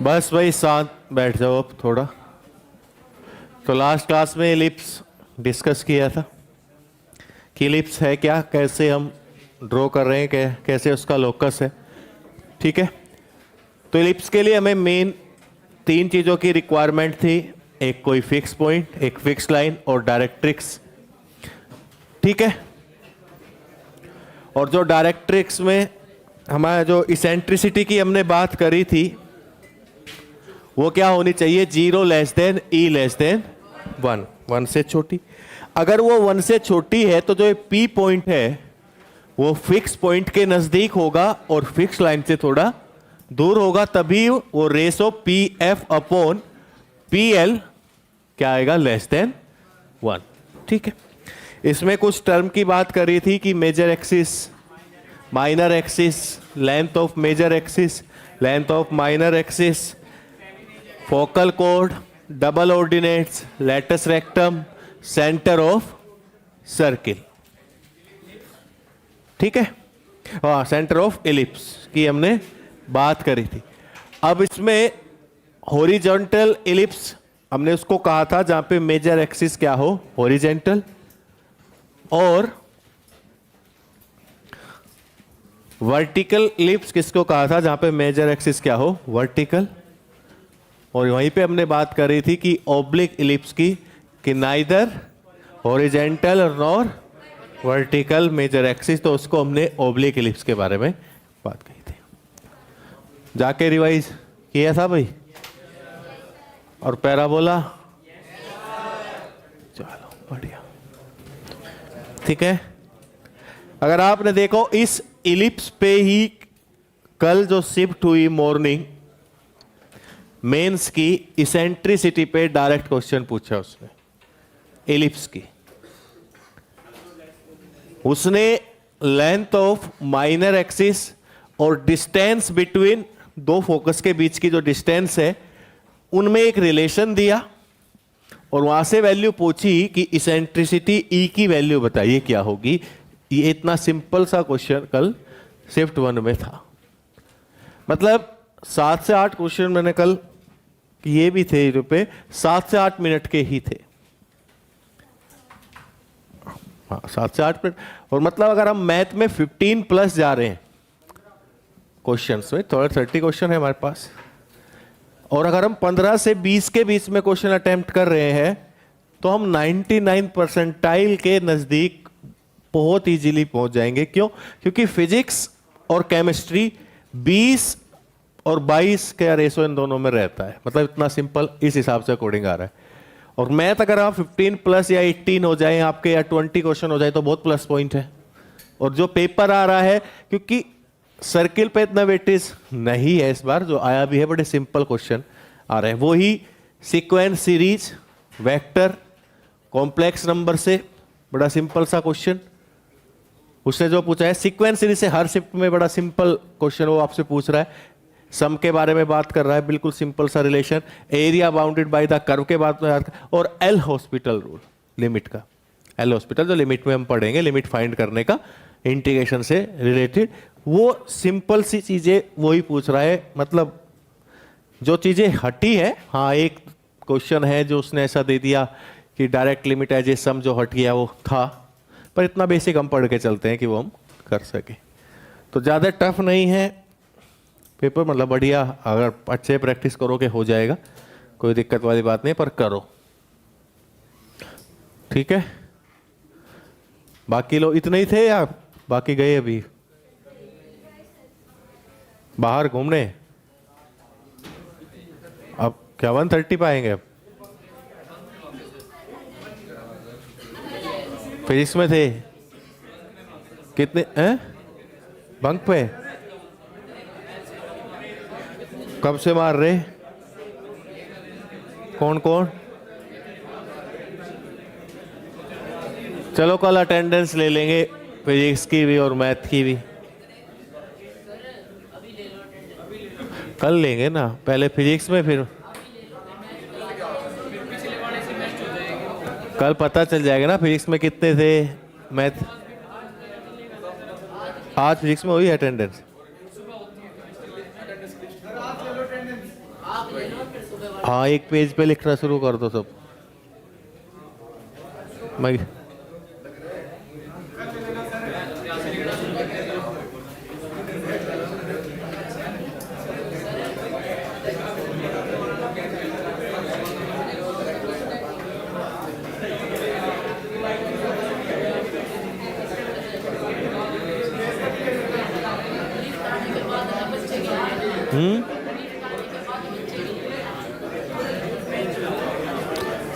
बस भाई शांत बैठ जाओ अब थोड़ा। तो लास्ट क्लास में एलिप्स डिस्कस किया था कि एलिप्स है क्या, कैसे हम ड्रॉ कर रहे हैं, कैसे उसका लोकस है। ठीक है, तो एलिप्स के लिए हमें मेन 3 चीज़ों की रिक्वायरमेंट थी, एक कोई फिक्स पॉइंट, एक फिक्स लाइन और डायरेक्ट्रिक्स। ठीक है, और जो डायरेक्ट्रिक्स में हमारा जो इसेंट्रिसिटी की हमने बात करी थी वो क्या होनी चाहिए, 0 लेस देन ई लेस देन 1, 1 से छोटी। अगर वो 1 से छोटी है तो जो पी पॉइंट है वो फिक्स पॉइंट के नजदीक होगा और फिक्स लाइन से थोड़ा दूर होगा, तभी वो race of P F upon P L क्या आएगा, लेस देन 1। ठीक है, इसमें कुछ टर्म की बात करी थी कि major axis, minor axis, length of major axis, length of minor axis, focal कोड, double ordinates, latus rectum, centre of circle. ठीक है, हाँ, सेंटर ऑफ एलिप्स की हमने बात करी थी। अब इसमें हॉरिजॉन्टल एलिप्स हमने उसको कहा था जहां पे मेजर एक्सिस क्या हो, हॉरिजॉन्टल, और वर्टिकल एलिप्स किसको कहा था, जहां पे मेजर एक्सिस क्या हो, वर्टिकल। और वहीं पे हमने बात करी थी कि ऑब्लिक एलिप्स की, कि neither horizontal nor vertical major axis, तो उसको हमने ऑब्लिक एलिप्स के बारे में बात कही थी। जाके रिवाइज किया था भाई, और पैराबोला, चलो बढ़िया। ठीक है, अगर आपने देखो इस एलिप्स पे ही कल जो शिफ्ट हुई मॉर्निंग मेंस की, इसेंट्रिसिटी पे डायरेक्ट क्वेश्चन पूछा उसने एलिप्स की। उसने लेंथ ऑफ माइनर एक्सिस और डिस्टेंस बिटवीन दो फोकस के बीच की जो डिस्टेंस है उनमें एक रिलेशन दिया और वहां से वैल्यू पूछी कि इसेंट्रिसिटी ई की वैल्यू बताइए क्या होगी। ये इतना सिंपल सा क्वेश्चन कल शिफ्ट 1 में था। मतलब 7 से 8 क्वेश्चन मैंने कल ये भी थे जो पे 7 से 8 मिनट के ही थे। हाँ, 7 से 8 मिनट। और मतलब अगर हम मैथ में 15 प्लस जा रहे हैं क्वेश्चंस में, थोड़ा 30 क्वेश्चन है हमारे पास, और अगर हम 15 से 20 के बीच में क्वेश्चन अटेम्प्ट कर रहे हैं तो हम 99 परसेंटाइल के नजदीक बहुत इजीली पहुंच जाएंगे। क्यों? क्योंकि फिजिक्स और केमिस्ट्री 20 और 22 का रेशो इन दोनों में रहता है। मतलब इतना सिंपल इस हिसाब से कोडिंग आ रहा है। और मैथ अगर आप 15 प्लस या 18 हो जाए आपके, या 20 क्वेश्चन हो जाए तो बहुत प्लस पॉइंट है। और जो पेपर आ रहा है, क्योंकि सर्किल पे इतना वेटेज नहीं है इस बार, जो आया भी है बड़े सिंपल क्वेश्चन आ रहे हैं, वो ही sequence, series, vector, complex number से बड़ा सिंपल सा क्वेश्चन उसने जो पूछा है। सीक्वेंस सीरीज से हर शिफ्ट में बड़ा सिंपल क्वेश्चन वो आपसे पूछ रहा है। सम के बारे में बात कर रहा है, बिल्कुल सिंपल सा relation. Area bounded by the curve के बात में, और एल हॉस्पिटल रूल, लिमिट का। एल हॉस्पिटल जो लिमिट में हम पढ़ेंगे, लिमिट फाइंड करने का, इंटीग्रेशन से रिलेटेड, वो सिंपल सी चीजें वही पूछ रहा है। मतलब जो चीजें हटी है, हाँ एक क्वेश्चन है जो उसने ऐसा दे दिया कि डायरेक्ट लिमिट एज ए सम जो हट गया वो था, पर इतना बेसिक हम पढ़ के चलते हैं कि वो हम कर सके। तो ज़्यादा टफ नहीं है पेपर, मतलब बढ़िया। अगर अच्छे प्रैक्टिस करोगे हो जाएगा, कोई दिक्कत वाली बात नहीं, पर करो। ठीक है, बाकी लोग इतने ही थे या बाकी गए अभी बाहर घूमने? अब क्या 130 पाएंगे? अब फिजिक्स में थे कितने हैं बंक पे? कब से मार रहे? कौन कौन? चलो कल अटेंडेंस ले लेंगे, फिजिक्स की भी और मैथ की भी। कल लेंगे ना, पहले फिजिक्स में, फिर कल पता चल जाएगा ना फिजिक्स में कितने थे, मैथ। आज फिजिक्स में हुई अटेंडेंस? हाँ, एक पेज पे लिखना शुरू कर दो सब। मैं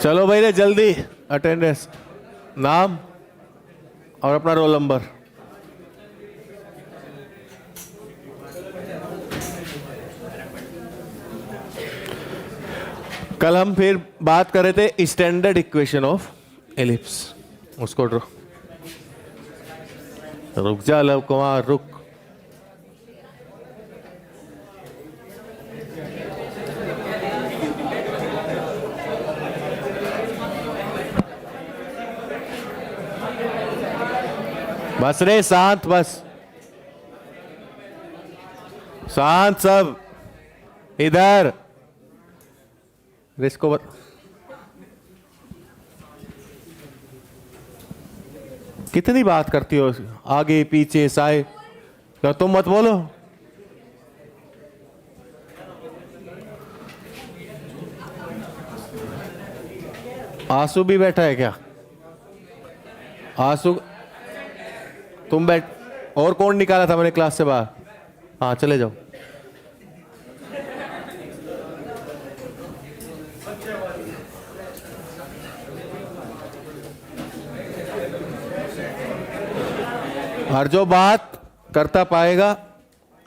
चलो भाई रे जल्दी, अटेंडेंस, नाम और अपना रोल नंबर। कल हम फिर बात कर रहे थे स्टैंडर्ड इक्वेशन ऑफ एलिप्स, उसको रुक जा लव कुमार रुक। बस रे शांत, बस शांत सब इधर। इसको कितनी बात करती हो, आगे पीछे साए, क्या तुम मत बोलो। आंसू भी बैठा है क्या? आंसू तुम बैठ, और कौन निकाला था मैंने क्लास से बाहर? हाँ चले जाओ। और जो बात करता पाएगा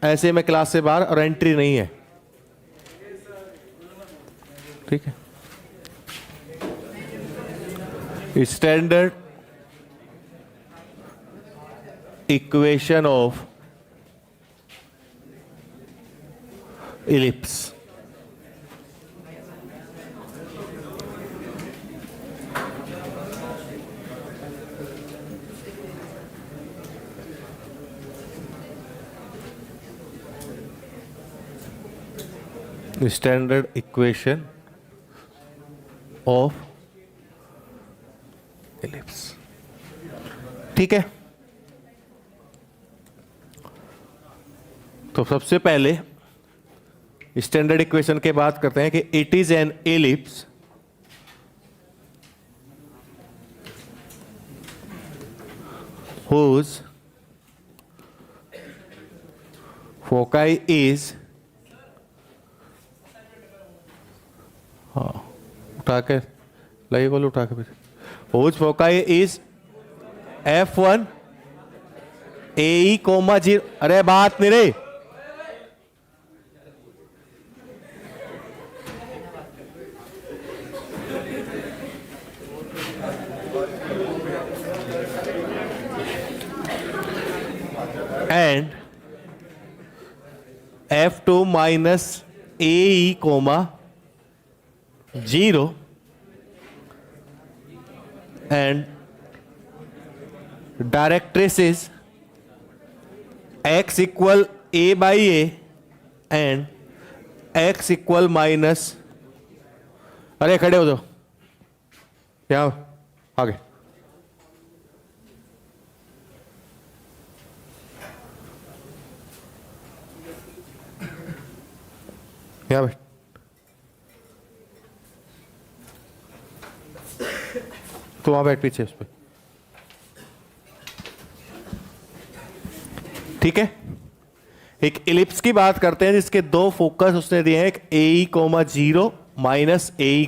ऐसे में क्लास से बाहर, और एंट्री नहीं है, ठीक है? Standard equation of ellipse, standard equation of ellipse, ठीक है? तो सबसे पहले स्टैंडर्ड इक्वेशन के बात करते हैं कि it is an ellipse whose foci is, हाँ उठा के लगे बोलो, उठा के फिर, whose foci is F1 AE, 0। अरे बात नहीं रे, and F2 minus AE, 0 and directrix is x equal a by a and x equal minus, अरे खड़े हो जाओ यहाँ आगे, यहाँ बैठ। तो वहां बैठ पीछे उस पर, ठीक है? एक इलिप्स की बात करते हैं जिसके दो फोकस उसने दिए हैं, एक AE, 0 minus AE,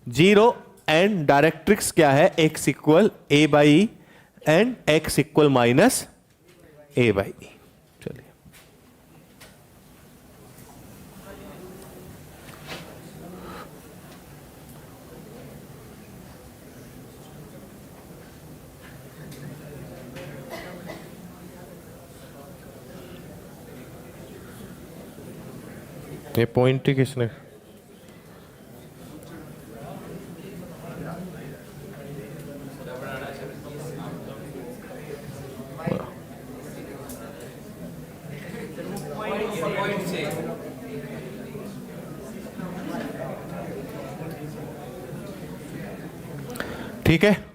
0 and directrix क्या है? x equal a by e and x equal minus a by e. चलिए ये पॉइंट ही किसने? ठीक है,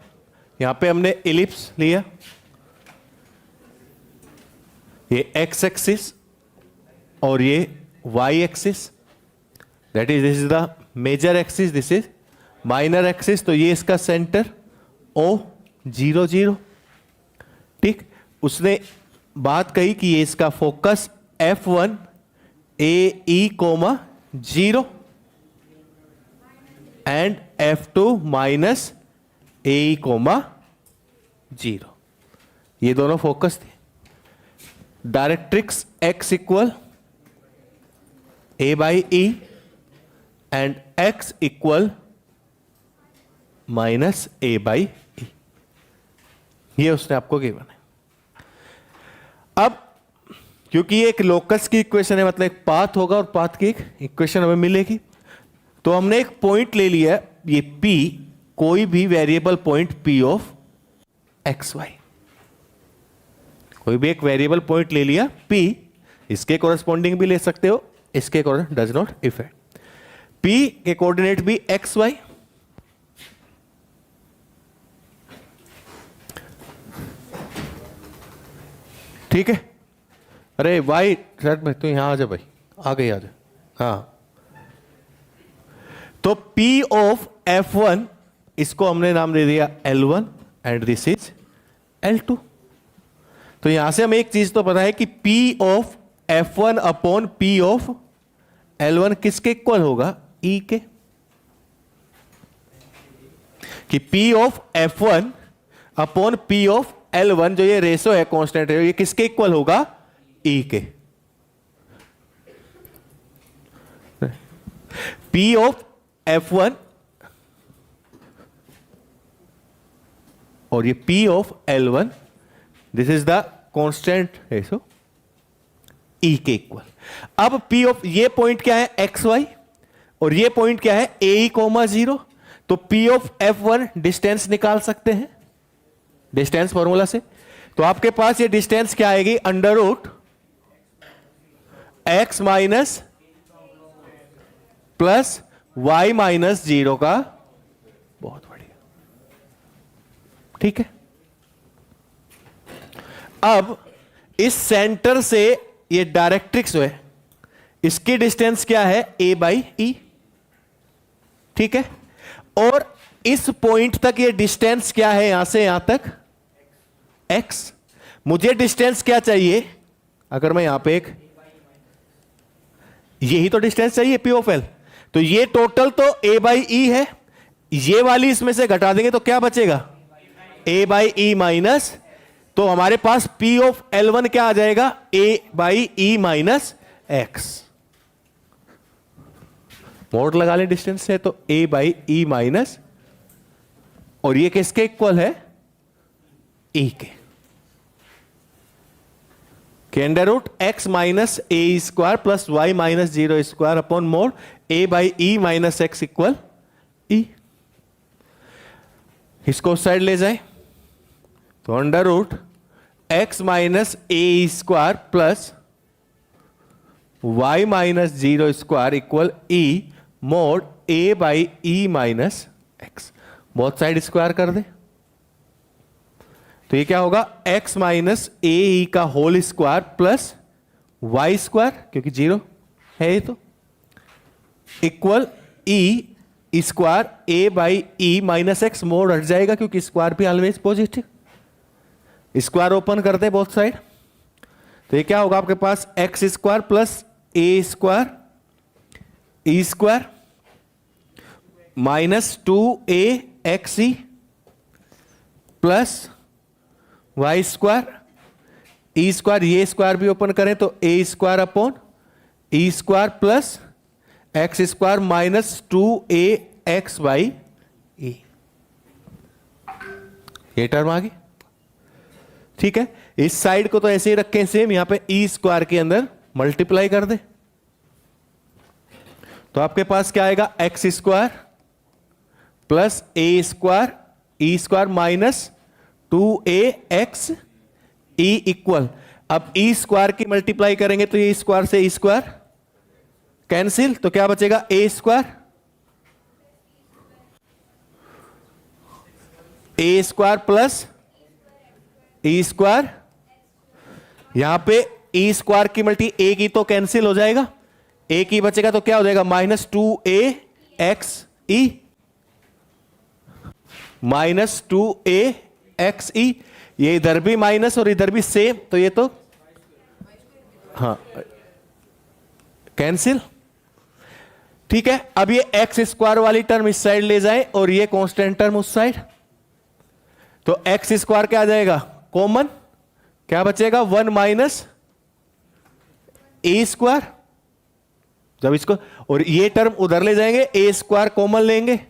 यहां पे हमने इलिप्स लिया, ये एक्स एक्सिस और ये y axis, that is this is the major axis, this is minor axis. तो ये इसका सेंटर O 0 0, ठीक। उसने बात कही कि ये इसका focus F1 AE, 0 and F2 minus AE, 0, ये दोनों फोकस थे। Directrix x equal A by E and x equal minus A by E, ये उसने आपको गिवन है। अब क्योंकि ये एक लोकस की इक्वेशन है, मतलब एक पाथ होगा और पाथ की एक इक्वेशन हमें मिलेगी, तो हमने एक पॉइंट ले लिया, ये P, कोई भी variable point P of x y, कोई भी एक वेरिएबल पॉइंट ले लिया P, इसके कोरस्पॉन्डिंग भी ले सकते हो, इसके डज नॉट इफेक्ट। P के कोऑर्डिनेट भी एक्स वाई, ठीक है। अरे वाई शर्ट में तू यहां आ जा भाई, आ गई, आ जा, हाँ। तो P ऑफ F1, इसको हमने नाम दे दिया L1 and this is L2। तो यहां से हमें एक चीज तो पता है कि P of F1 upon P of L1 किसके इक्वल होगा? E के, कि P of F1 upon P of L1, जो ये रेशो है, कांस्टेंट है, ये किसके इक्वल होगा? E के। P ऑफ F1 और ये P of L1, this is the constant ratio, E के इक्वल। अब P ऑफ, ये पॉइंट क्या है? एक्स वाई, और ये पॉइंट क्या है? AE, 0। तो P ऑफ F1 डिस्टेंस निकाल सकते हैं डिस्टेंस फॉर्मूला से। तो आपके पास ये डिस्टेंस क्या आएगी? Under root x minus plus y minus 0 का, बहुत बढ़िया, ठीक है। अब इस सेंटर से ये डायरेक्ट्रिक्स है, इसकी डिस्टेंस क्या है? A बाई E, ठीक है। और इस पॉइंट तक ये डिस्टेंस क्या है? यहां से यहां तक x। मुझे डिस्टेंस क्या चाहिए? अगर मैं यहां पे एक, यही तो डिस्टेंस चाहिए P ऑफ L। तो ये टोटल तो A बाई E है, ये वाली इसमें से घटा देंगे तो क्या बचेगा? A बाई E माइनस, तो हमारे पास P ऑफ L1 क्या आ जाएगा? A by E minus x। Mode लगा लें डिस्टेंस से, तो A बाई E माइनस, और ये किसके इक्वल है? E के under root x minus a square plus y minus 0 square upon mod A by E minus x equal E। इसको उस साइड ले जाए तो under root x minus a square plus y minus 0 square equal E mod A by E minus x. बहुत side square कर दे तो ये क्या होगा? x माइनस ए का whole square plus y square, क्योंकि 0 है ये, तो equal E square A by E minus x. Mod हट जाएगा क्योंकि स्क्वायर भी ऑलवेज पॉजिटिव, स्क्वायर ओपन कर दे बोथ साइड, तो ये क्या होगा आपके पास? x square plus A square E square minus 2AXE plus y square E square, ये स्क्वायर भी ओपन करें तो A square upon E square plus x square minus 2AX by E। ये टर्म आ गई, ठीक है। इस साइड को तो ऐसे ही रखें सेम, यहां पे E स्क्वायर के अंदर मल्टीप्लाई कर दे तो आपके पास क्या आएगा? X square plus A square E square minus 2AX E equal, अब E स्क्वायर की मल्टीप्लाई करेंगे तो ये स्क्वायर से E स्क्वायर कैंसिल, तो क्या बचेगा? A square A square plus E square, यहां पे ई स्क्वायर की मल्टी ए की तो कैंसिल हो जाएगा, ए की बचेगा तो क्या हो जाएगा -2axe, -2axe, ये इधर भी माइनस और इधर भी सेम, तो ये तो हाँ कैंसिल। ठीक है, अब ये एक्स स्क्वायर वाली टर्म इस साइड ले जाएं और ये कांस्टेंट टर्म उस साइड, तो एक्स स्क्वायर क्या आ जाएगा कॉमन, क्या बचेगा 1 माइनस ए स्क्वायर, जब इसको और ये टर्म उधर ले जाएंगे ए स्क्वायर कॉमन लेंगे,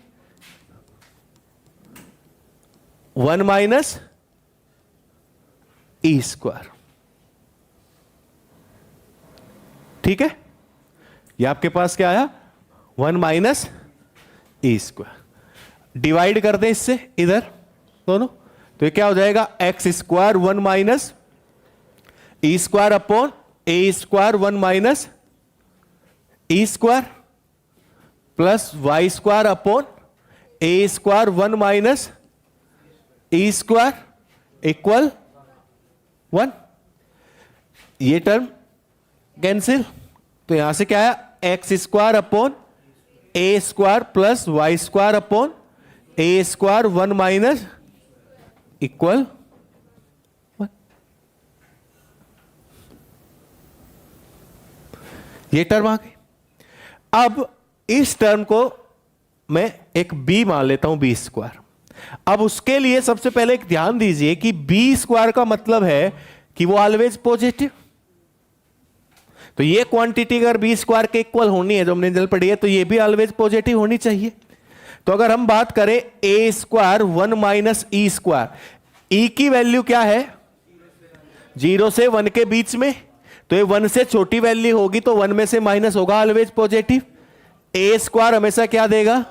1 माइनस ई स्क्वायर। ठीक है, ये आपके पास क्या आया 1 माइनस ई स्क्वायर, डिवाइड कर दें इससे इधर दोनों, तो ये क्या हो जाएगा x square 1 minus e square upon a square 1 minus e square plus y square upon a square 1 minus e square equal 1। ये टर्म कैंसिल, तो यहां से क्या आया x square upon a square plus y square upon a square 1 minus equal 1। ये term आ गई। अब इस टर्म को मैं एक बी मान लेता हूं, बी स्क्वायर। अब उसके लिए सबसे पहले एक ध्यान दीजिए कि बी स्क्वायर का मतलब है कि वो ऑलवेज पॉजिटिव, तो ये क्वांटिटी अगर बी स्क्वायर के इक्वल होनी है जो हमने जल पढ़ी है, तो ये भी ऑलवेज पॉजिटिव होनी चाहिए। तो अगर हम बात करें ए स्क्वायर 1 माइनस ई स्क्वायर, ई की वैल्यू क्या है 0 से 1 के बीच में, तो ये 1 से छोटी वैल्यू होगी तो 1 में से माइनस होगा, ऑलवेज पॉजिटिव। ए स्क्वायर हमेशा क्या देगा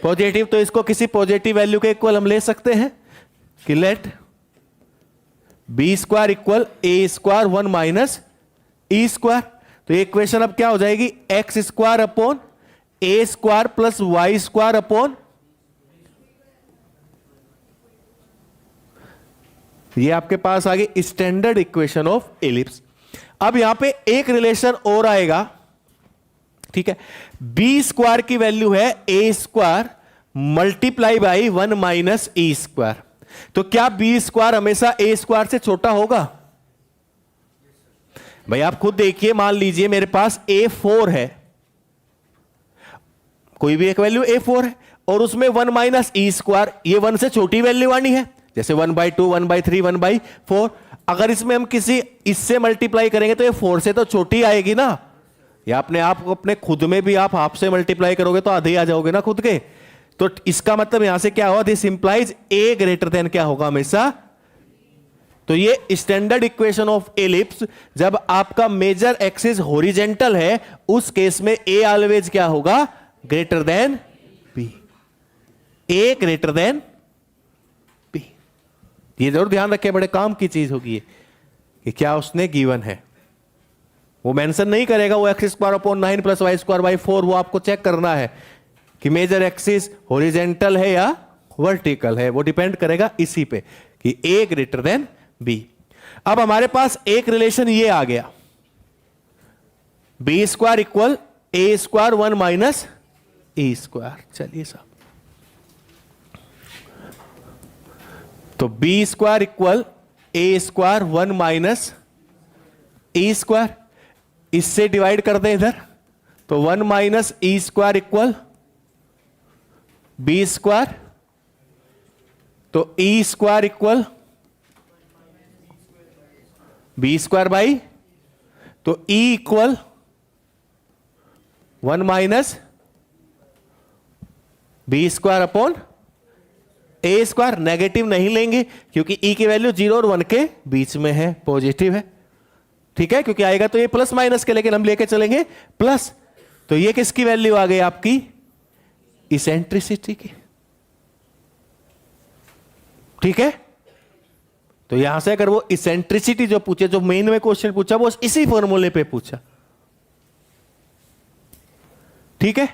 पॉजिटिव, तो इसको किसी पॉजिटिव वैल्यू के इक्वल हम ले सकते हैं कि let b square equal a square 1 minus e square. तो ये इक्वेशन अब क्या हो जाएगी x square upon a square plus y square upon, ये आपके पास आ गई स्टैंडर्ड इक्वेशन ऑफ एलिप्स। अब यहां पे एक रिलेशन और आएगा, ठीक है, बी स्क्वायर की वैल्यू है a square multiply by 1 minus e square, तो क्या बी स्क्वायर हमेशा ए स्क्वायर से छोटा होगा? भाई आप खुद देखिए, मान लीजिए मेरे पास A4 है, कोई भी एक वैल्यू A4 है और उसमें 1 माइनस ई स्क्वायर, ये 1 से छोटी वैल्यू आनी है, जैसे 1/2 1/3 1/4। अगर इसमें हम किसी इससे मल्टीप्लाई करेंगे तो ये 4 से तो छोटी आएगी ना, या अपने आप को अपने खुद में भी आप हाफ से मल्टीप्लाई करोगे तो आधे आ जाओगे ना खुद के। तो इसका मतलब यहां से क्या हुआ, this implies A greater then क्या होगा हमेशा। तो ये स्टैंडर्ड इक्वेशन ऑफ एलिप्स, जब आपका मेजर एक्सिस हॉरिजेंटल है उस केस में ए ऑलवेज क्या होगा ग्रेटर देन बी, ए ग्रेटर देन बी। ये जरूर ध्यान रखें, बड़े काम की चीज होगी ये कि क्या उसने गिवन है, वो मेंशन नहीं करेगा वो x square upon 9 plus y square by 4, वो आपको चेक करना है कि मेजर एक्सिस हॉरिजेंटल है या वर्टिकल है, वो डिपेंड करेगा इसी पे कि ए ग्रेटर देन बी। अब हमारे पास एक रिलेशन ये आ गया, b square equal a square 1 minus e square. चलिए साहब, तो b square equal a square 1 minus e square, इससे डिवाइड कर दें इधर, तो 1 minus e square equal b square, तो e square equal b square by, तो e equal 1 minus b square upon a square. Negative नहीं लेंगे क्योंकि ई की वैल्यू 0 और 1 के बीच में है, पॉजिटिव है, ठीक है, क्योंकि आएगा तो ये प्लस माइनस के, लेकिन हम लेके चलेंगे प्लस। तो ये किसकी वैल्यू आ गई आपकी इसेंट्रिसिटी की, ठीक है। तो यहां से अगर वो इसेंट्रिसिटी जो पूछे, जो मेन में क्वेश्चन पूछा, वो इसी फॉर्मूले पे पूछा, ठीक है।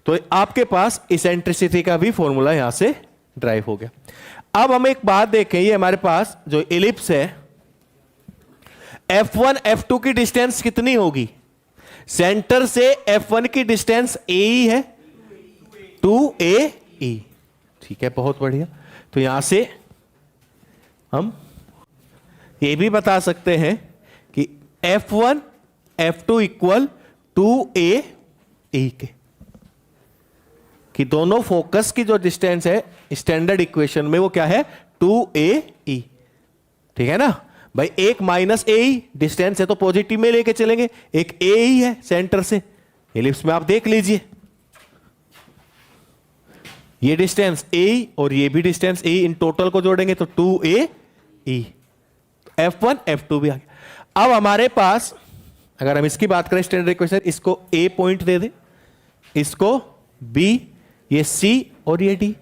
तो आपके पास इसेंट्रिसिटी का भी फॉर्मूला यहां से ड्राइव हो गया। अब हम एक बात देखें, ये हमारे पास जो एलिप्स है F1 F2 की डिस्टेंस कितनी होगी? सेंटर से F1 की डिस्टेंस a ही है, 2AE। ठीक है, बहुत बढ़िया। तो यहां से हम ये भी बता सकते हैं कि F1 F2 इक्वल 2AE के, कि दोनों फोकस की जो डिस्टेंस है स्टैंडर्ड इक्वेशन में वो क्या है? 2AE। ठीक है ना भाई, एक माइनस ए ही डिस्टेंस है तो पॉजिटिव में लेके चलेंगे, एक ए ही है सेंटर से। एलिप्स में आप देख लीजिए, ये डिस्टेंस ए और ये भी डिस्टेंस ए, इन टोटल को जोड़ेंगे तो 2AE। F1 F2 भी आ गया। अब हमारे पास अगर हम इसकी बात करें स्टैंडर्ड इक्वेशन, इसको ए पॉइंट दे दे, इसको बी, ये सी और ये डी।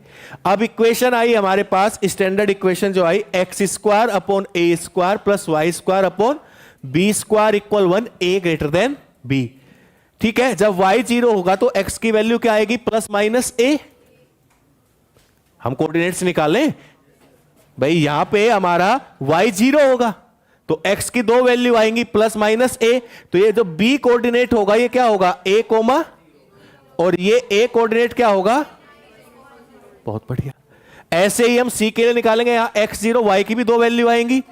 अब इक्वेशन आई हमारे पास, स्टैंडर्ड इक्वेशन जो आई, x square upon a square plus y square upon b square equal 1, a greater than b. ठीक है, जब y 0 होगा तो x की वैल्यू क्या आएगी? प्लस माइनस ए। हम कोऑर्डिनेट्स निकालें भाई, यहां पे हमारा y 0 होगा तो x की दो वैल्यू आएंगी, प्लस माइनस ए। तो ये जो b कोऑर्डिनेट होगा ये क्या होगा? a कोमा, और ये a कोऑर्डिनेट क्या होगा? बहुत बढ़िया। ऐसे ही हम c के लिए निकालेंगे, यहां x 0 y की भी दो वैल्यू आएंगी,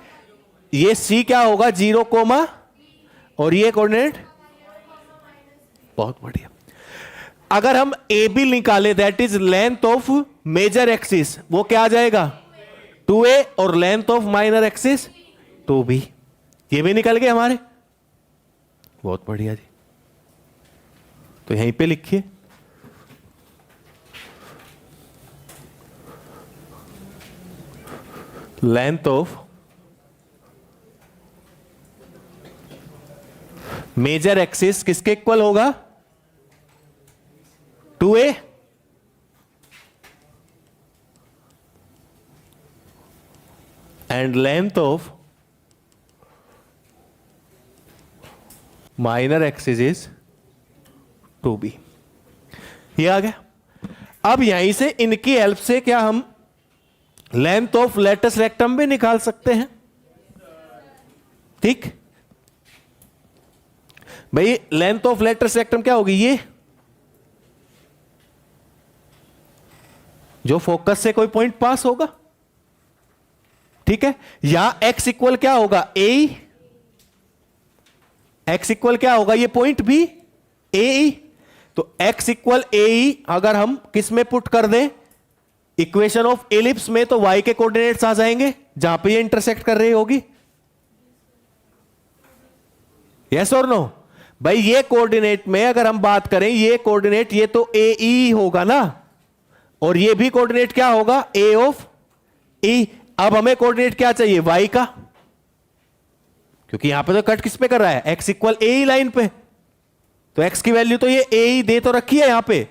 ये c क्या होगा? 0 कोमा, और ये कोऑर्डिनेट। बहुत बढ़िया। अगर हम ए बी निकाले, that is length of major axis, वो क्या आ जाएगा? 2a, और length of minor axis 2b। ये भी निकल गए हमारे। बहुत बढ़िया जी। तो यहीं पे लिखिए, लेंथ ऑफ मेजर एक्सिस किसके इक्वल होगा? 2a, and length of minor axis is 2b। ये आ गया। अब यहीं से इनकी हेल्प से क्या हम लेंथ ऑफ लेटस रेक्टम भी निकाल सकते हैं? ठीक भाई, लेंथ ऑफ लेटस रेक्टम क्या होगी? ये जो फोकस से कोई पॉइंट पास होगा। ठीक है, यहां x इक्वल क्या होगा? ए। x इक्वल क्या होगा? ये पॉइंट भी ए। तो x इक्वल ए अगर हम किस में पुट कर दें? इक्वेशन ऑफ एलिप्स में, तो y के कोऑर्डिनेट्स आ जाएंगे जहां पे ये इंटरसेक्ट कर रही होगी। यस और नो? भाई ये कोऑर्डिनेट में अगर हम बात करें, ये कोऑर्डिनेट ये तो ए ई होगा ना, और ये भी कोऑर्डिनेट क्या होगा? ए ऑफ ई। अब हमें कोऑर्डिनेट क्या चाहिए? y का, क्योंकि यहां पे तो कट किस पे कर रहा है? x इक्वल ए लाइन पे, तो x की वैल्यू तो ये ए दे तो रखी है यहां पे,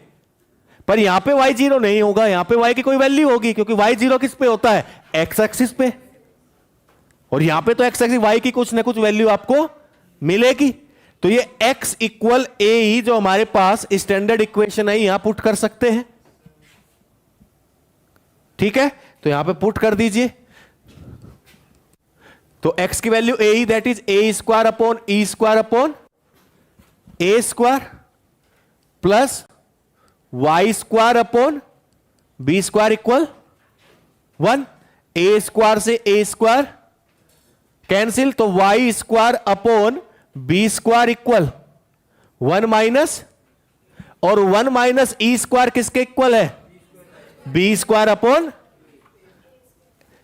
पर यहां पे y 0 नहीं होगा, यहां पे y की कोई वैल्यू होगी, क्योंकि y 0 किस पे होता है? x एक्सिस पे, और यहां पे तो x एक्सिस y की कुछ ना कुछ वैल्यू आपको मिलेगी। तो ये x इक्वल ए ही जो हमारे पास स्टैंडर्ड इक्वेशन है यहां पुट कर सकते हैं। ठीक है, तो यहां पे पुट कर दीजिए, तो x की वैल्यू ए ही, that is a square upon e square upon a square plus y square upon b square equal 1। A square से ए स्क्वायर कैंसिल, तो y square upon b square equal 1 minus, और 1 minus e square किसके equal है? B square upon,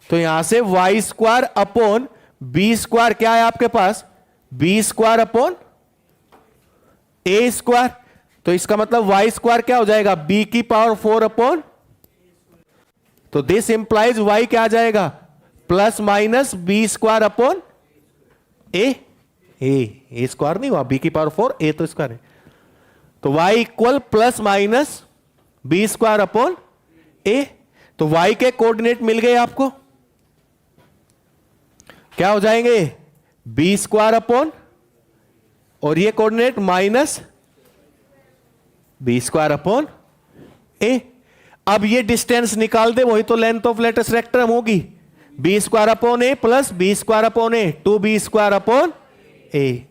तो यहां से y square upon b square क्या है आपके पास? B square upon a square. तो इसका मतलब वाई स्क्वायर क्या हो जाएगा? बी की पावर 4 अपॉन, तो दिस इंप्लाइज वाई क्या आ जाएगा? Plus minus b square upon a square नहीं हुआ, बी की पावर 4, ए तो स्क्वायर है, तो y equal plus minus b square upon a. तो वाई के कोऑर्डिनेट मिल गए आपको, क्या हो जाएंगे? बी स्क्वायर अपॉन, और ये coordinate minus b square upon a. अब ये डिस्टेंस निकाल दे, वही तो लेंथ ऑफ लेटेस्ट रेक्टम होगी, b square upon a plus b square upon a, 2b square upon a.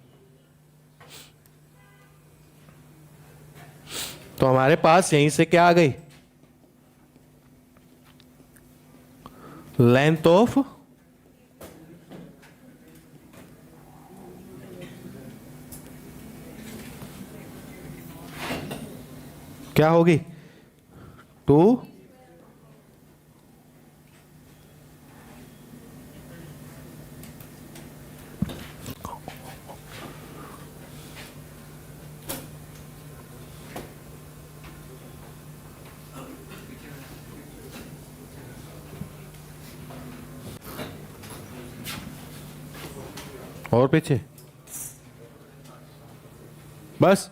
तो हमारे पास यहीं से क्या आ गई, लेंथ ऑफ क्या होगी, 2 और पीछे बस।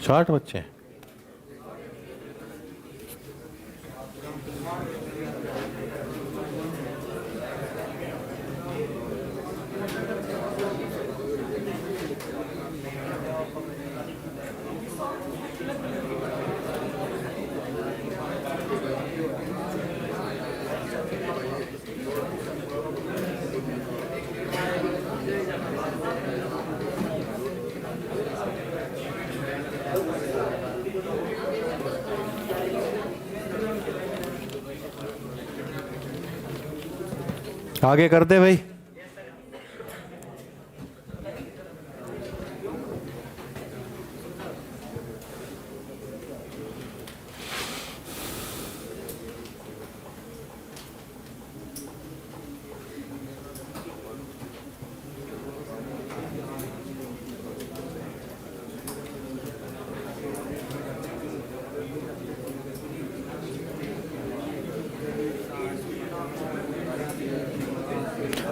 शॉर्ट बच्चे आगे कर दे भाई।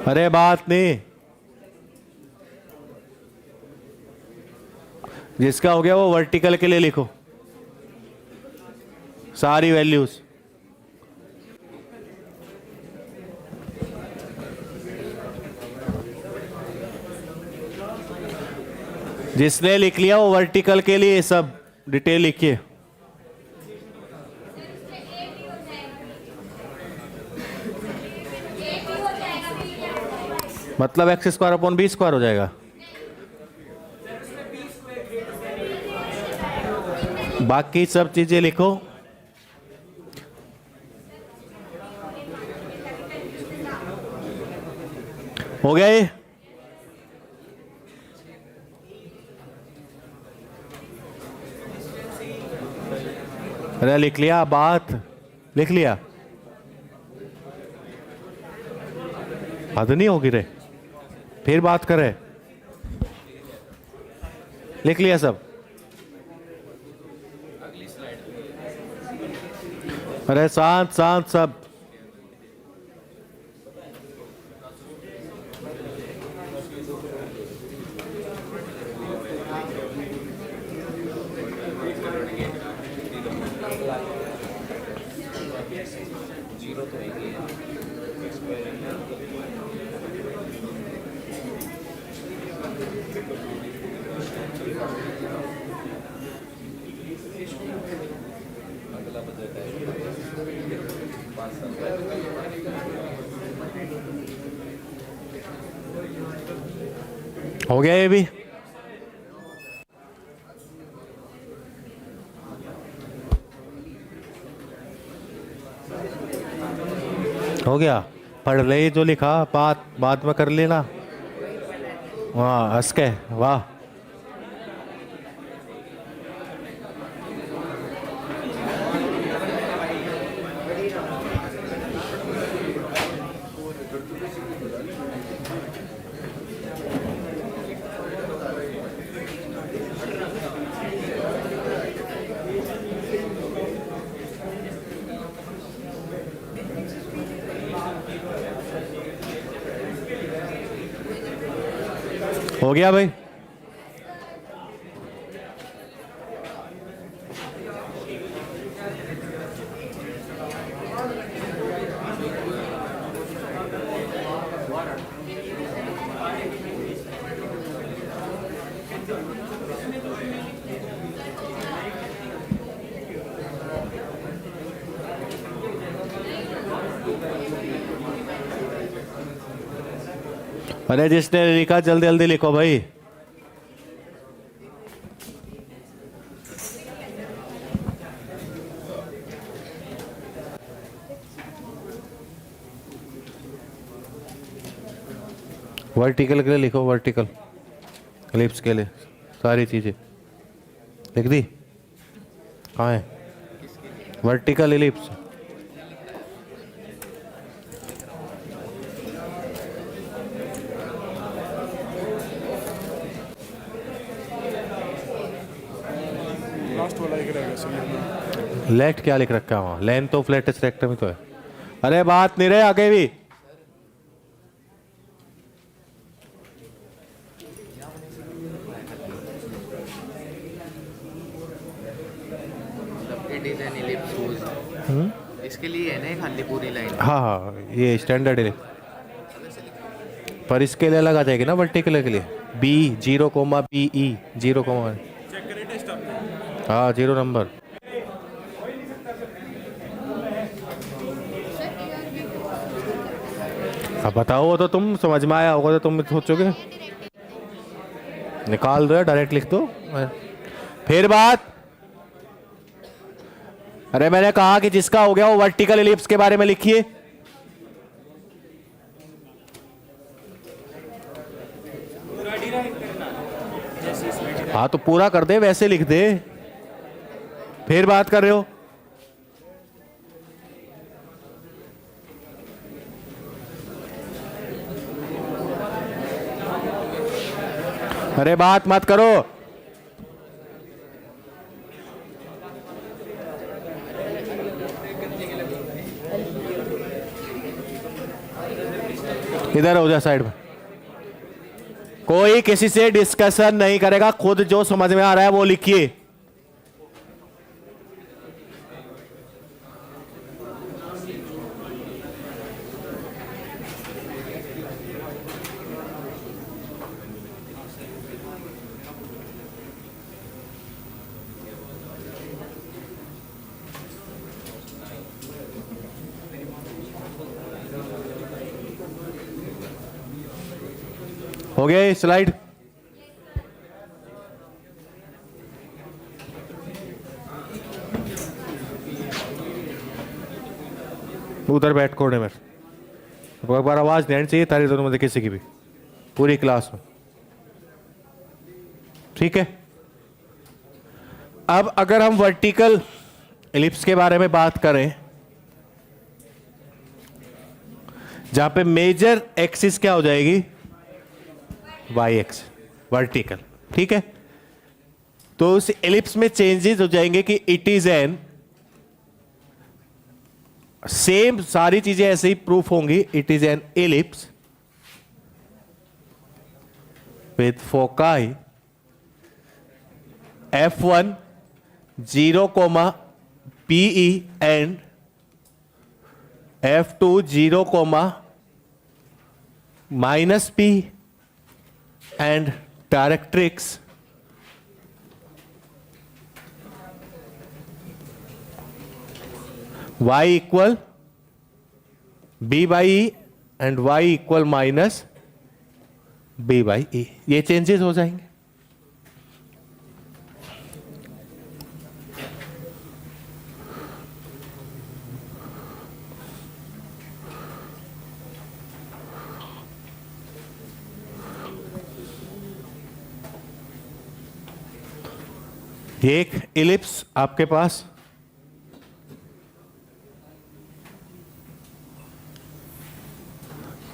अरे बात नहीं, जिसका हो गया वो वर्टिकल के लिए लिखो सारी वैल्यूज। जिसने लिख लिया वो वर्टिकल के लिए सब डिटेल लिखिए। मतलब x square upon b square हो जाएगा। बाकी सब चीजें लिखो। हो गया ये? अरे लिख लिया, बात लिख लिया, बात नहीं होगी रे, फिर बात करे। लिख लिया सब? अरे शांत शांत सब। हो गया ये भी? हो गया। पढ़ ले जो लिखा, बात बाद में कर लेना। वाह हंस के, वाह। हो गया भाई। अरे जिसने लिखा जल्दी जल्दी लिखो भाई। वर्टिकल के लिए लिखो, वर्टिकल एलिप्स के लिए सारी चीजें लिख दी। कहाँ है वर्टिकल एलिप्स? लेट क्या लिख रखा है वहाँ? लेंथ तो फ्लैटेस्ट रेक्टम ही तो है। अरे बात नहीं रहे आगे भी। इसके लिए है ना खाली पूरी लाइन। हाँ हाँ ये स्टैंडर्ड है, पर इसके लिए अलग आ जाएगी ना वर्टिकल के लिए। बी 0,BE 0, हाँ 0 नंबर। अब बताओ, वो तो तुम समझ में आया होगा तो तुम सोचोगे। निकाल दो या डायरेक्ट लिख दो। फिर बात, अरे मैंने कहा कि जिसका हो गया वो वर्टिकल एलिप्स के बारे में लिखिए। हाँ तो पूरा कर दे, वैसे लिख दे। फिर बात कर रहे हो। अरे बात मत करो। इधर हो जा साइड में। कोई किसी से डिस्कशन नहीं करेगा, खुद जो समझ में आ रहा है वो लिखिए। हो गया ये स्लाइड? उधर बैठ कोने में। एक बार आवाज नहीं आनी चाहिए तारी दोनों में किसी की भी, पूरी क्लास में। ठीक है। अब अगर हम वर्टिकल एलिप्स के बारे में बात करें, जहां पे मेजर एक्सिस क्या हो जाएगी? Y x, vertical. ठीक है। तो उस एलिप्स में चेंजेस हो जाएंगे कि इट इज एन, सेम सारी चीजें ऐसे ही प्रूफ होंगी। It is an ellipse with foci F1 0, PE and F2 0, -P and directrix y equal B by E and y equal -B by E। ये changes हो जाएंगे। ये एक इलिप्स आपके पास,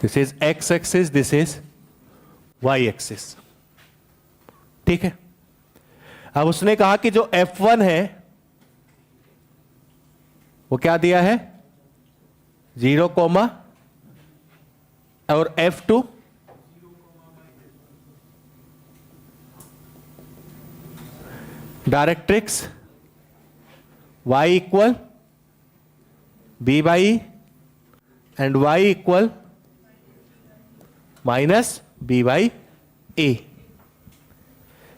this is x axis, this is y axis, ठीक है। अब उसने कहा कि जो F1 है वो क्या दिया है, 0 कोमा, और F2 directrix y equal b by e and y equal minus b by a.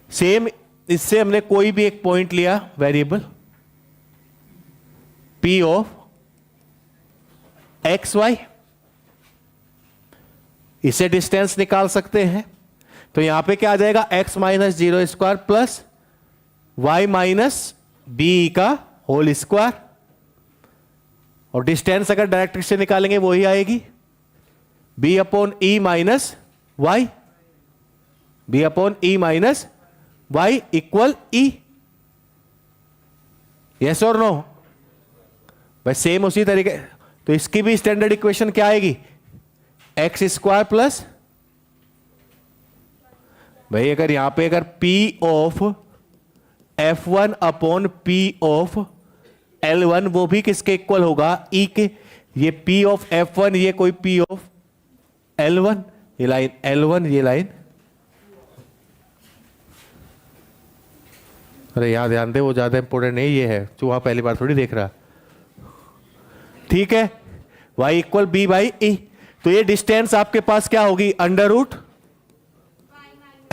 Same इससे हमने कोई भी एक पॉइंट लिया variable p of x y, इसे डिस्टेंस निकाल सकते हैं। तो यहां पे क्या आ जाएगा, x minus 0 square plus y minus b का होल स्क्वायर, और डिस्टेंस अगर डायरेक्ट्रिक्स से निकालेंगे वही आएगी b upon e minus y, b upon e minus y equal e. Yes और नो भाई, सेम उसी तरीके। तो इसकी भी स्टैंडर्ड इक्वेशन क्या आएगी, एक्स स्क्वायर प्लस, भाई अगर यहां पे अगर p of F1 upon P of L1 वो भी किसके इक्वल होगा, E के। ये P ऑफ F1, ये कोई P ऑफ L1, ये लाइन L1, ये लाइन, अरे यहां ध्यान दे, वो ज्यादा इंपॉर्टेंट नहीं, ये है चूहा पहली बार थोड़ी देख रहा, ठीक है। y equal b by e. तो ये डिस्टेंस आपके पास क्या होगी, under root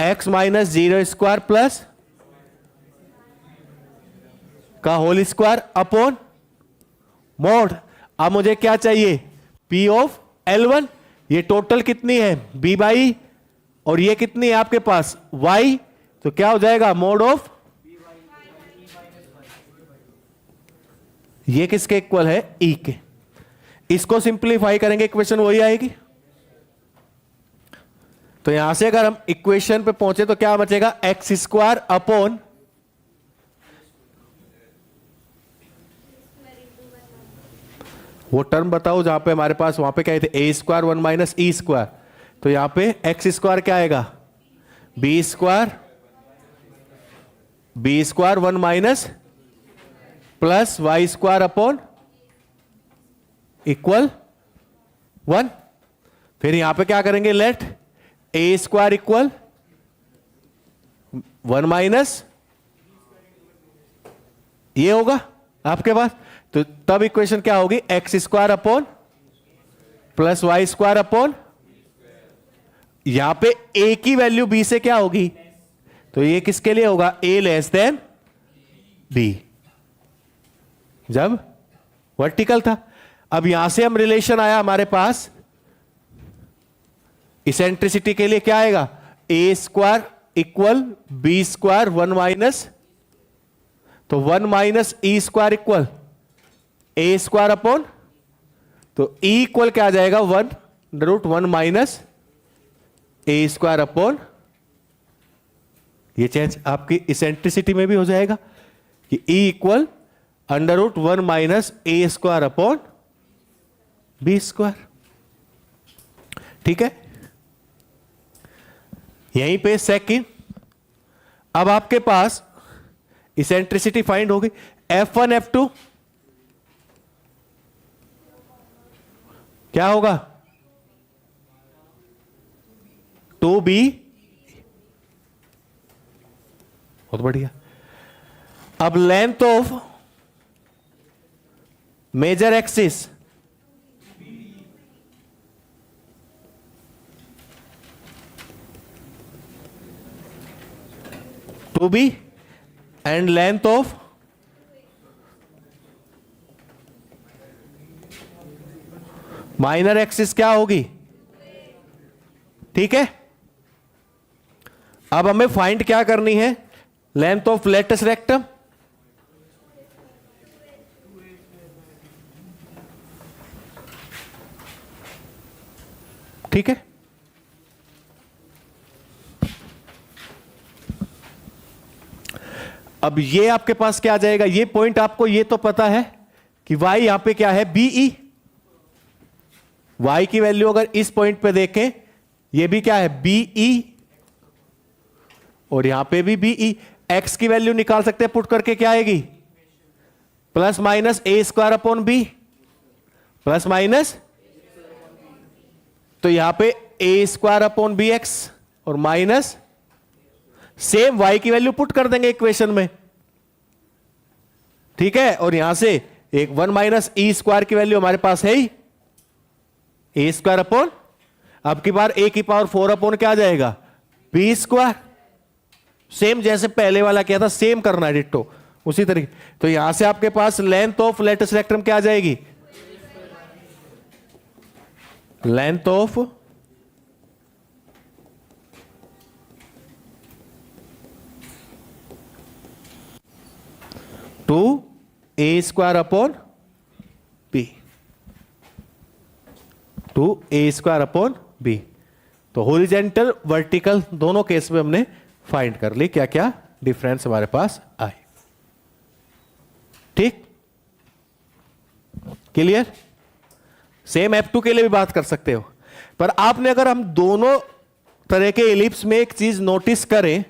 x minus 0 square plus का होल स्क्वायर अपॉन मोड। अब मुझे क्या चाहिए, P ऑफ L1, ये टोटल कितनी है b बाई, और ये कितनी है आपके पास y, तो क्या हो जाएगा मोड ऑफ, ये किसके इक्वल है, E के। इसको सिंप्लीफाई करेंगे इक्वेशन वही आएगी। तो यहां से अगर हम इक्वेशन पे पहुंचे तो क्या बचेगा, एक्स स्क्वायर अपॉन वो टर्म बताओ जहां पे हमारे पास, वहां पे क्या थे, a square 1 minus e square. तो यहां पे एक्स स्क्वायर क्या आएगा, b square 1 minus plus y square upon equal 1। फिर यहां पे क्या करेंगे, let a square equal 1 minus, ये होगा आपके पास। तो तब इक्वेशन क्या होगी, x square upon plus y square upon, यहां पे ए की वैल्यू बी से क्या होगी, तो ये किसके लिए होगा, ए लेस देन बी, जब वर्टिकल था। अब यहां से हम रिलेशन आया हमारे पास, इसेंट्रिसिटी के लिए क्या आएगा, a square equal b square 1 minus, तो 1 minus e square equal a square upon, तो ई इक्वल क्या आ जाएगा, 1 root 1 minus a square upon, ये चेंज आपकी इसेंट्रिसिटी में भी हो जाएगा कि e equal under root 1 minus a square upon b square, ठीक है। यहीं पे सेकंड, अब आपके पास इसेंट्रिसिटी फाइंड होगी, F1 F2 क्या होगा, 2b, बहुत बढ़िया। अब length of major axis, two b, and length of minor axis क्या होगी, ठीक है। अब हमें फाइंड क्या करनी है, लेंथ ऑफ लेटस रेक्टम, ठीक है। अब ये आपके पास क्या आ जाएगा, ये पॉइंट आपको ये तो पता है कि y यहां पे क्या है, BE। y की वैल्यू अगर इस पॉइंट पे देखें, ये भी क्या है, BE, और यहां पे भी BE। x की वैल्यू निकाल सकते हैं पुट करके, क्या आएगी, plus minus a square upon b, plus minus, तो यहां पे a square upon b x और माइनस सेम y की वैल्यू पुट कर देंगे इक्वेशन में, ठीक है। और यहां से एक 1 माइनस ई स्क्वायर की वैल्यू हमारे पास है ही, ए स्क्वायर अपॉन, अब की बार ए की पावर 4 अपॉन क्या आ जाएगा, बी स्क्वायर। सेम जैसे पहले वाला क्या था, सेम करना है डिट्टो उसी तरीके। तो यहां से आपके पास लेंथ ऑफ लेटेस्ट रेक्टम क्या आ जाएगी, length of two a square upon b, two a square upon b. तो हॉरिजॉन्टल वर्टिकल दोनों केस में हमने फाइंड कर ली क्या क्या डिफरेंस हमारे पास आए, ठीक, क्लियर। सेम F2 के लिए भी बात कर सकते हो, पर आपने अगर हम दोनों तरह के एलिप्स में एक चीज नोटिस करें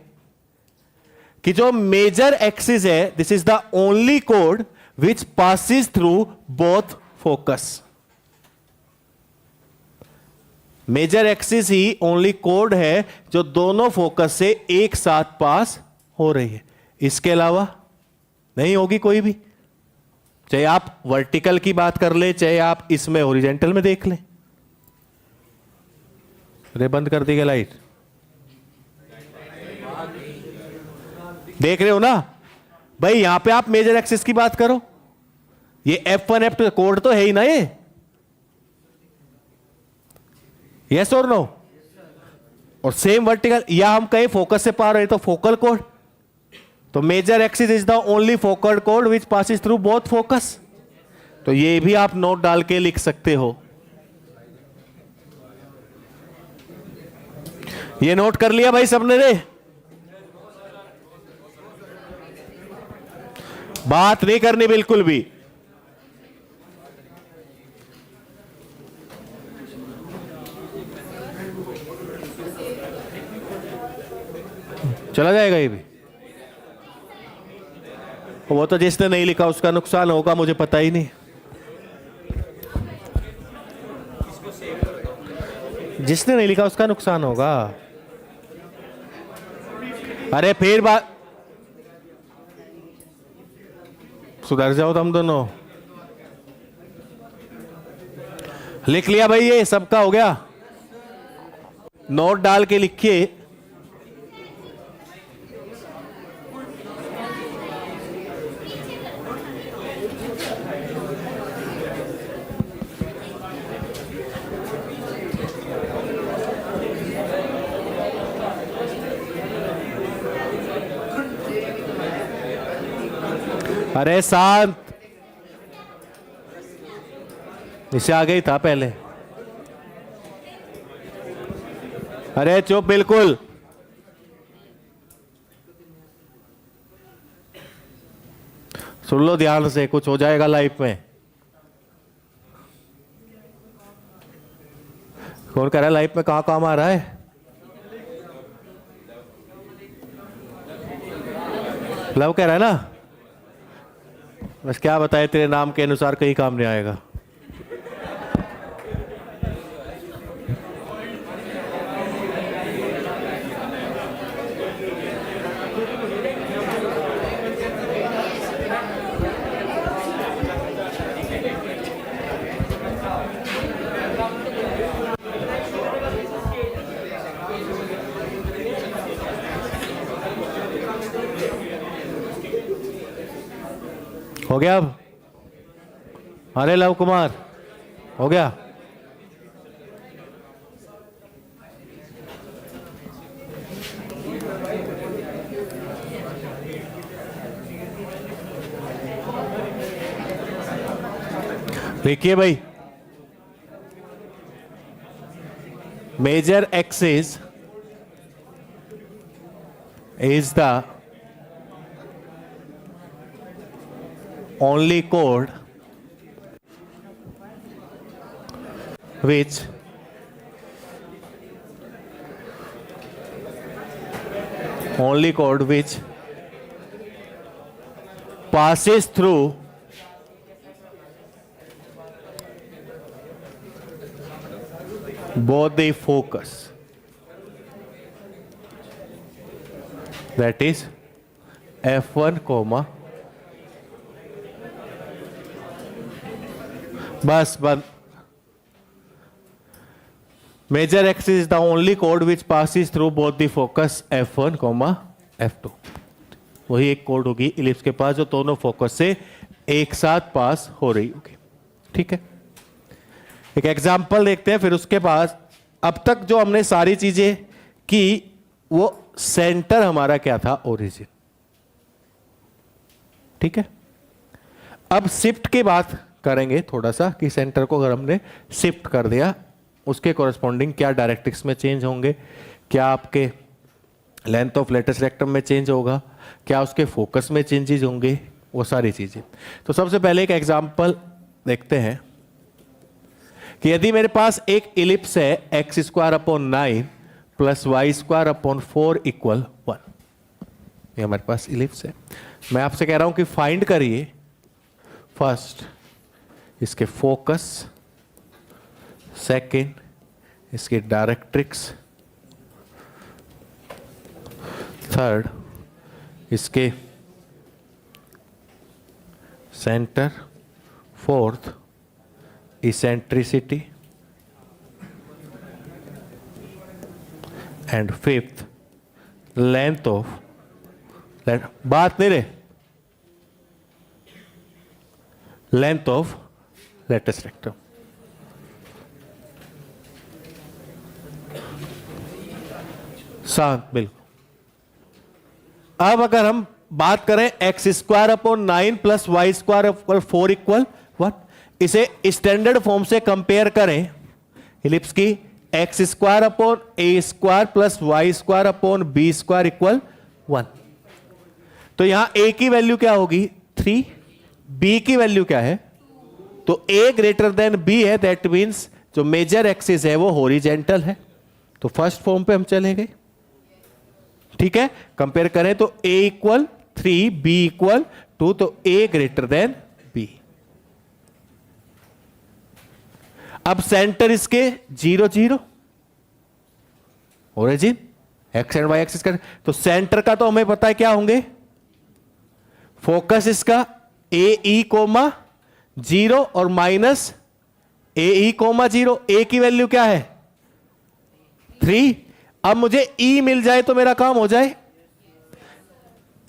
कि जो मेजर एक्सिस है, दिस इज द ओनली कोड which passes through both focus. Major axis ही ओनली कोड है जो दोनों फोकस से एक साथ पास हो रही है, इसके अलावा नहीं होगी कोई भी, चाहे आप वर्टिकल की बात कर ले, चाहे आप इसमें हॉरिजॉन्टल में देख लें। अरे बंद कर दी गई लाइट, देख रहे हो ना भाई, यहां पे आप मेजर एक्सिस की बात करो, ये F1 F2 कोड तो है ही ना ये, यस और नो। और सेम वर्टिकल, या हम कहीं फोकस से पार रहे तो फोकल कोड, तो major axis is the only focal कोड which passes through both focus. तो ये भी आप नोट डाल के लिख सकते हो, ये नोट कर लिया भाई सबने रे, बात नहीं करनी बिल्कुल भी। चला जाएगा ये भी, वो तो जिसने नहीं लिखा उसका नुकसान होगा, मुझे पता ही नहीं। जिसने नहीं लिखा उसका नुकसान होगा। अरे फिर बात, सुधर जाओ तुम दोनों। लिख लिया भाई, ये सबका हो गया, नोट डाल के लिखिए। अरे शांत, इसे आ गई था पहले। अरे चुप बिल्कुल, सुन लो ध्यान से, कुछ हो जाएगा लाइफ में। कौन कह रहा है लाइफ में कहां काम आ रहा है, लव कह रहा है ना, बस क्या बताए, तेरे नाम के अनुसार कहीं काम नहीं आएगा। हो गया अब, अरे लव कुमार हो गया। देखिए भाई, major axis is the only chord which passes through both the focus, that is F1 comma बस बंद. Major axis is the only chord which passes through both the focus F1 comma F2. वही एक code होगी ellipse के पास जो दोनों focus से एक साथ पास हो रही होगी. ठीक है, एक एग्जांपल देखते हैं, फिर उसके बाद अब तक जो हमने सारी चीजें की वो सेंटर हमारा क्या था, ओरिजिन. ठीक है, अब शिफ्ट की बात करेंगे थोड़ा सा कि सेंटर को अगर हमने शिफ्ट कर दिया उसके कोरस्पॉन्डिंग क्या डायरेक्ट्रिक्स में चेंज होंगे, क्या आपके लेंथ ऑफ लेटेस्ट रेक्टम में चेंज होगा, क्या उसके फोकस में चेंजेस होंगे, वो सारी चीजें. तो सबसे पहले एक एग्जांपल देखते हैं कि यदि मेरे पास एक इलिप्स है x square upon 9 plus y square upon 4 equal 1. ये हमारे पास इलिप्स है. मैं आपसे कह रहा हूं कि फाइंड करिए फर्स्ट इसके फोकस, सेकंड इसके डायरेक्ट्रिक्स, थर्ड इसके centre, fourth eccentricity and fifth length of, बात नहीं रहे, लेंथ ऑफ लेटेस्ट रेक्टम. शांत बिल्कुल. अब अगर हम बात करें x square upon 9 plus y square upon 4 equal 1, इसे स्टैंडर्ड फॉर्म से कंपेयर करें इलिप्स की, x square upon a square plus y square upon b square equal 1. तो यहां ए की वैल्यू क्या होगी 3, बी की वैल्यू क्या है, तो ए ग्रेटर देन बी है, दैट मीन्स जो मेजर एक्सिस है वो हॉरिजेंटल है. तो फर्स्ट फॉर्म पे हम चले गए. ठीक है, कंपेयर करें तो a इक्वल 3, b इक्वल 2, तो a ग्रेटर देन b. अब सेंटर इसके 0 0, origin x and y axis का, तो सेंटर का तो हमें पता है क्या होंगे, फोकस इसका ए ई कोमा 0 और माइनस ए ई कोमा 0. ए की वैल्यू क्या है 3. अब मुझे E मिल जाए तो मेरा काम हो जाए.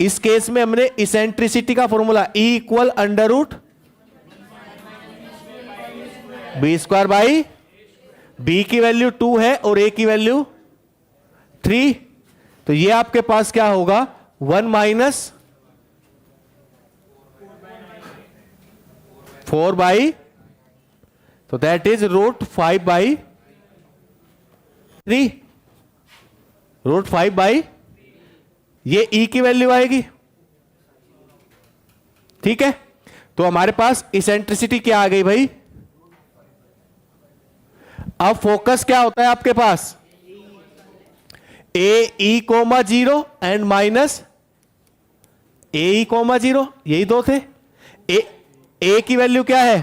इस केस में हमने इसेंट्रिसिटी का formula E equal under root b square by, b की वैल्यू 2 है और A की वैल्यू 3, तो ये आपके पास क्या होगा 1 माइनस 4 बाई, तो that is root 5 by 3, root 5 by, ये E की वैल्यू आएगी. ठीक है, तो हमारे पास इसेंट्रिसिटी क्या आ गई भाई. अब फोकस क्या होता है आपके पास, a e comma 0 and minus a e comma 0, यही दो थे. ए की वैल्यू क्या है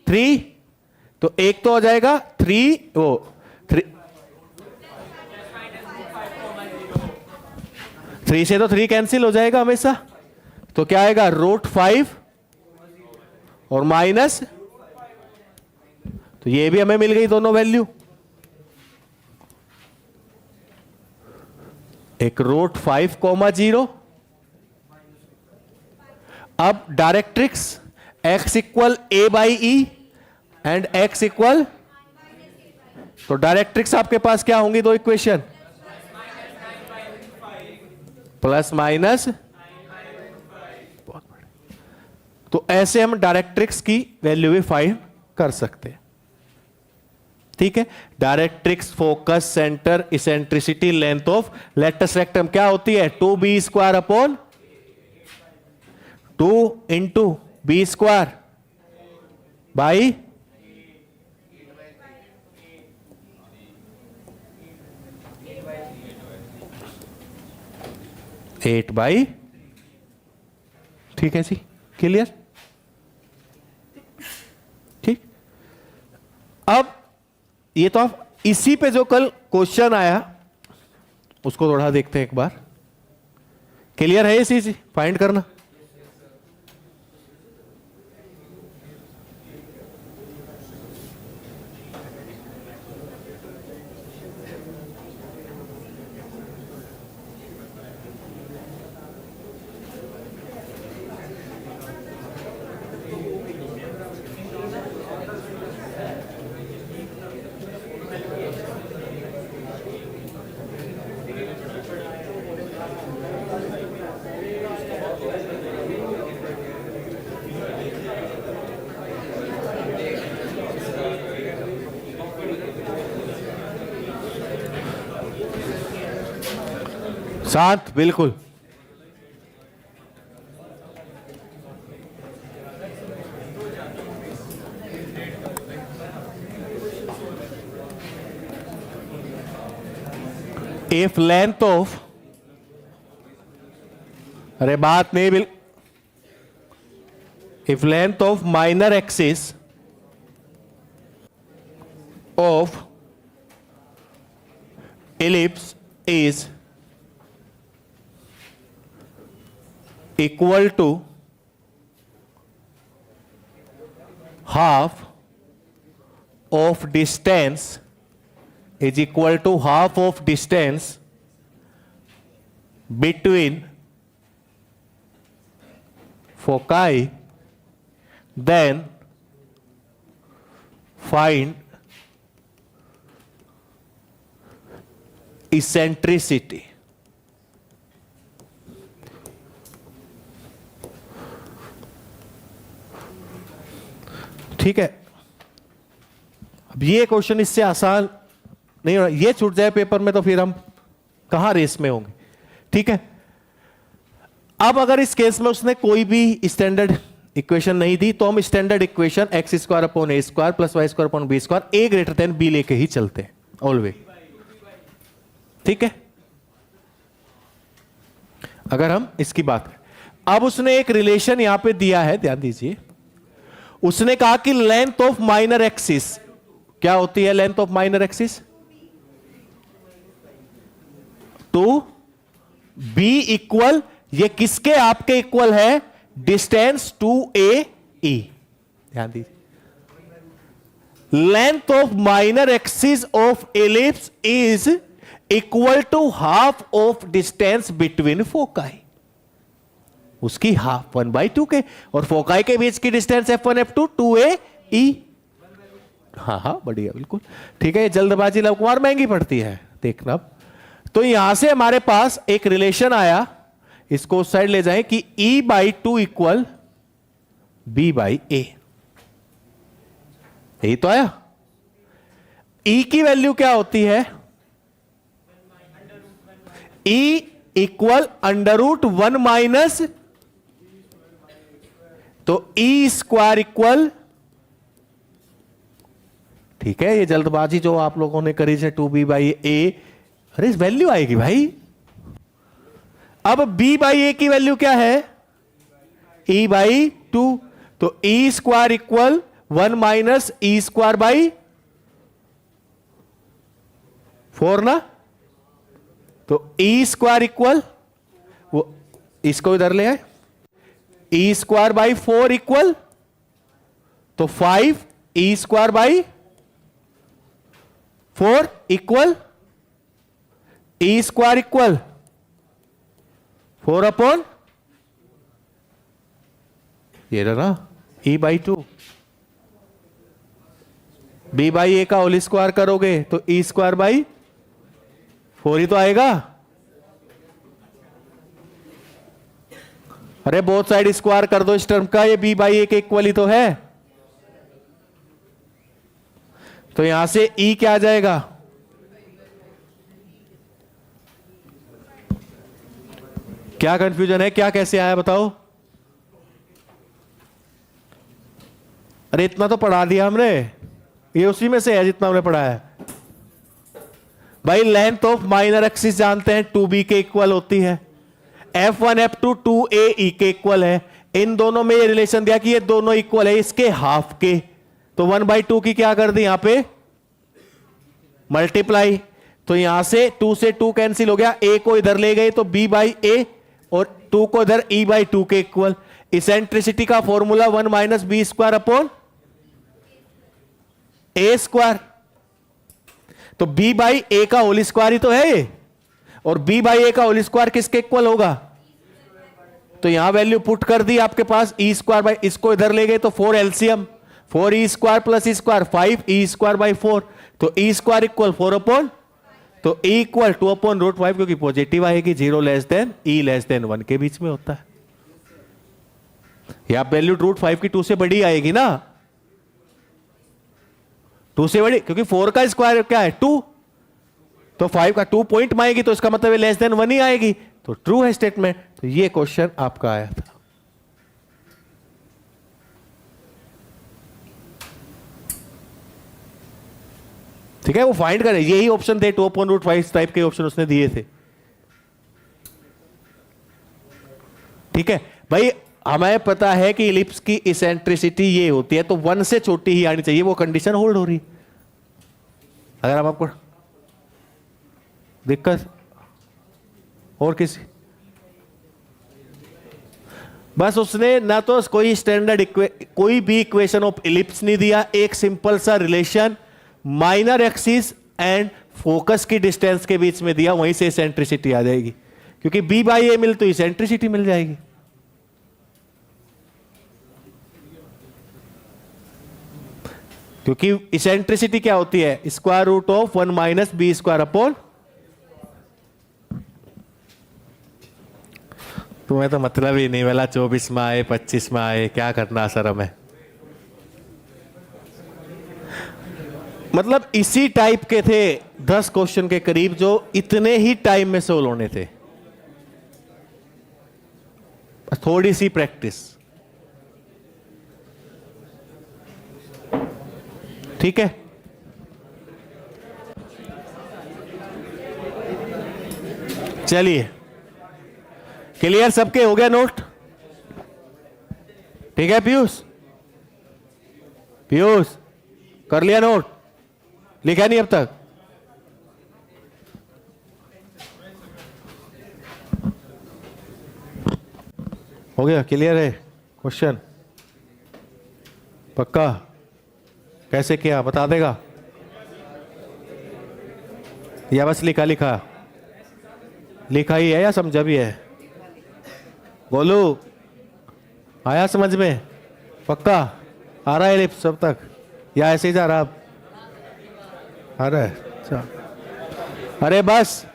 3, तो एक तो हो जाएगा 3, वो 3 से तो 3 कैंसिल हो जाएगा हमेशा, तो क्या आएगा रूट 5 और माइनस, तो ये भी हमें मिल गई दोनों वैल्यू. एक रूट 5 कोमा 0. अब directrix x equal a by e and x equal, तो डायरेक्ट्रिक्स आपके पास क्या होंगी दो इक्वेशन, प्लस माइनस. तो ऐसे हम डायरेक्ट्रिक्स की वैल्यू भी फाइंड कर सकते हैं. ठीक है, directrix, focus, centre, eccentricity, length of latus rectum क्या होती है 2b square upon 2 into b square by 8/, ठीक है जी, क्लियर। ठीक, अब ये तो आप इसी पे जो कल क्वेश्चन आया उसको थोड़ा देखते हैं एक बार। क्लियर है ये चीज, फाइंड करना। शांत, बिल्कुल। इफ लेंथ ऑफ, अरे बात नहीं bill, if length of minor axis of ellipse is equal to half of distance, is equal to half of distance between foci, then find eccentricity. ठीक है, अब ये क्वेश्चन इससे आसान नहीं हो रहा, ये छूट जाए पेपर में तो फिर हम कहां रेस में होंगे। ठीक है, अब अगर इस केस में उसने कोई भी स्टैंडर्ड इक्वेशन नहीं दी तो हम standard equation x square upon a square plus y square upon b square a greater than b लेके ही चलते हैं ऑलवेज। ठीक है, अगर हम इसकी बात करें, अब उसने एक रिलेशन यहां पे दिया है, ध्यान दीजिए। उसने कहा कि लेंथ ऑफ माइनर एक्सिस क्या होती है, length of minor axis 2b equal, ये किसके आपके इक्वल है, डिस्टेंस 2AE। ध्यान दीजिए, length of minor axis of ellipse is equal to half of distance between foci, उसकी हाफ 1/2 के, और फोकाई के बीच की डिस्टेंस F1 F2 2AE। हाँ हाँ बढ़िया, बिल्कुल ठीक है। ये जल्दबाजी लव कुमार महंगी पड़ती है, देखना। तो यहां से हमारे पास एक रिलेशन आया, इसको उस साइड ले जाएं कि E/2 इक्वल B/A। यही तो आया। E की वैल्यू क्या होती है, E इक्वल √1 माइनस, तो E स्क्वायर इक्वल, ठीक है, ये जल्दबाजी जो आप लोगों ने करी है 2B/A, अरे वैल्यू आएगी भाई। अब B/A की वैल्यू क्या है, E/2, तो E square equal 1 minus E square by 4 ना, तो E स्क्वायर इक्वल, वो इसको इधर ले आए, E स्क्वायर बाई 4 इक्वल, तो 5 E square by 4 equal E square equal 4 upon ये ना E/2। B/A का होल स्क्वायर करोगे तो E स्क्वायर बाई 4 ही तो आएगा। अरे बोथ साइड स्क्वायर कर दो इस टर्म का, ये B/A के इक्वल ही तो है। तो यहां से E क्या आ जाएगा, क्या कंफ्यूजन है, क्या कैसे आया बताओ। अरे इतना तो पढ़ा दिया हमने, ये उसी में से है जितना हमने पढ़ा है भाई। लेंथ ऑफ माइनर एक्सिस जानते हैं 2b के इक्वल होती है, f1 f2 2ae के इक्वल है। इन दोनों में ये रिलेशन दिया कि ये दोनों इक्वल है इसके हाफ के, तो 1/2 की क्या कर दी यहां पे मल्टीप्लाई, तो यहां से 2 से 2 कैंसिल हो गया, a को इधर ले गए तो b/a और 2 को इधर e/2 के इक्वल। इसेंट्रिसिटी का formula 1 minus b square upon a square, तो b/a का होल स्क्वायर ही तो है ये, और b/a का होल स्क्वायर किसके इक्वल होगा, तो यहां वैल्यू पुट कर दी आपके पास e स्क्वायर बाई, इसको इधर ले गए तो 4 LCM 4e square plus e square 5e square by 4, तो e स्क्वायर इक्वल 4 अपॉन, तो e इक्वल 2 अपॉन √5, क्योंकि पॉजिटिव आएगी 0 less than e less than 1 के बीच में होता है। यहां वैल्यू √5 की 2 से बड़ी आएगी ना, 2 से बड़ी, क्योंकि 4 का स्क्वायर क्या है 2, तो 5 का 2 पॉइंट में आएगी, तो इसका मतलब लेस देन 1 ही आएगी, तो ट्रू है स्टेटमेंट। तो ये क्वेश्चन आपका आया था। ठीक है, वो फाइंड करें, यही ऑप्शन थे 2 अपॉन √5 टाइप के ऑप्शन उसने दिए थे। ठीक है भाई, हमें पता है कि इलिप्स की इसेंट्रिसिटी ये होती है, तो 1 से छोटी ही आनी चाहिए, वो कंडीशन होल्ड हो रही। अगर हम आपको दिक्कत और किसी, बस उसने ना तो कोई स्टैंडर्ड कोई भी इक्वेशन ऑफ इलिप्स नहीं दिया, एक सिंपल सा relation minor axis and focus की डिस्टेंस के बीच में दिया, वहीं से इसेंट्रिसिटी आ जाएगी, क्योंकि b/a मिल तो इसेंट्रिसिटी मिल जाएगी। क्योंकि इसेंट्रिसिटी क्या होती है, square root of 1 minus b square upon, तुम्हें तो मतलब ही नहीं, वाला 24 में आए 25 में आए, क्या करना सर हमें। मतलब इसी टाइप के थे 10 क्वेश्चन के करीब जो इतने ही टाइम में सोल्व होने थे, थोड़ी सी प्रैक्टिस। ठीक है, चलिए क्लियर सबके हो गया नोट। ठीक है पीयूष, पीयूष कर लिया नोट, लिखा नहीं अब तक? हो गया, क्लियर है क्वेश्चन? पक्का? कैसे किया बता देगा या बस लिखा लिखा लिखा ही है या समझा भी है? बोलो, आया समझ में? पक्का आ रहा है लिप सब तक या ऐसे ही जा रहा? आ रहा है, अच्छा। अरे बस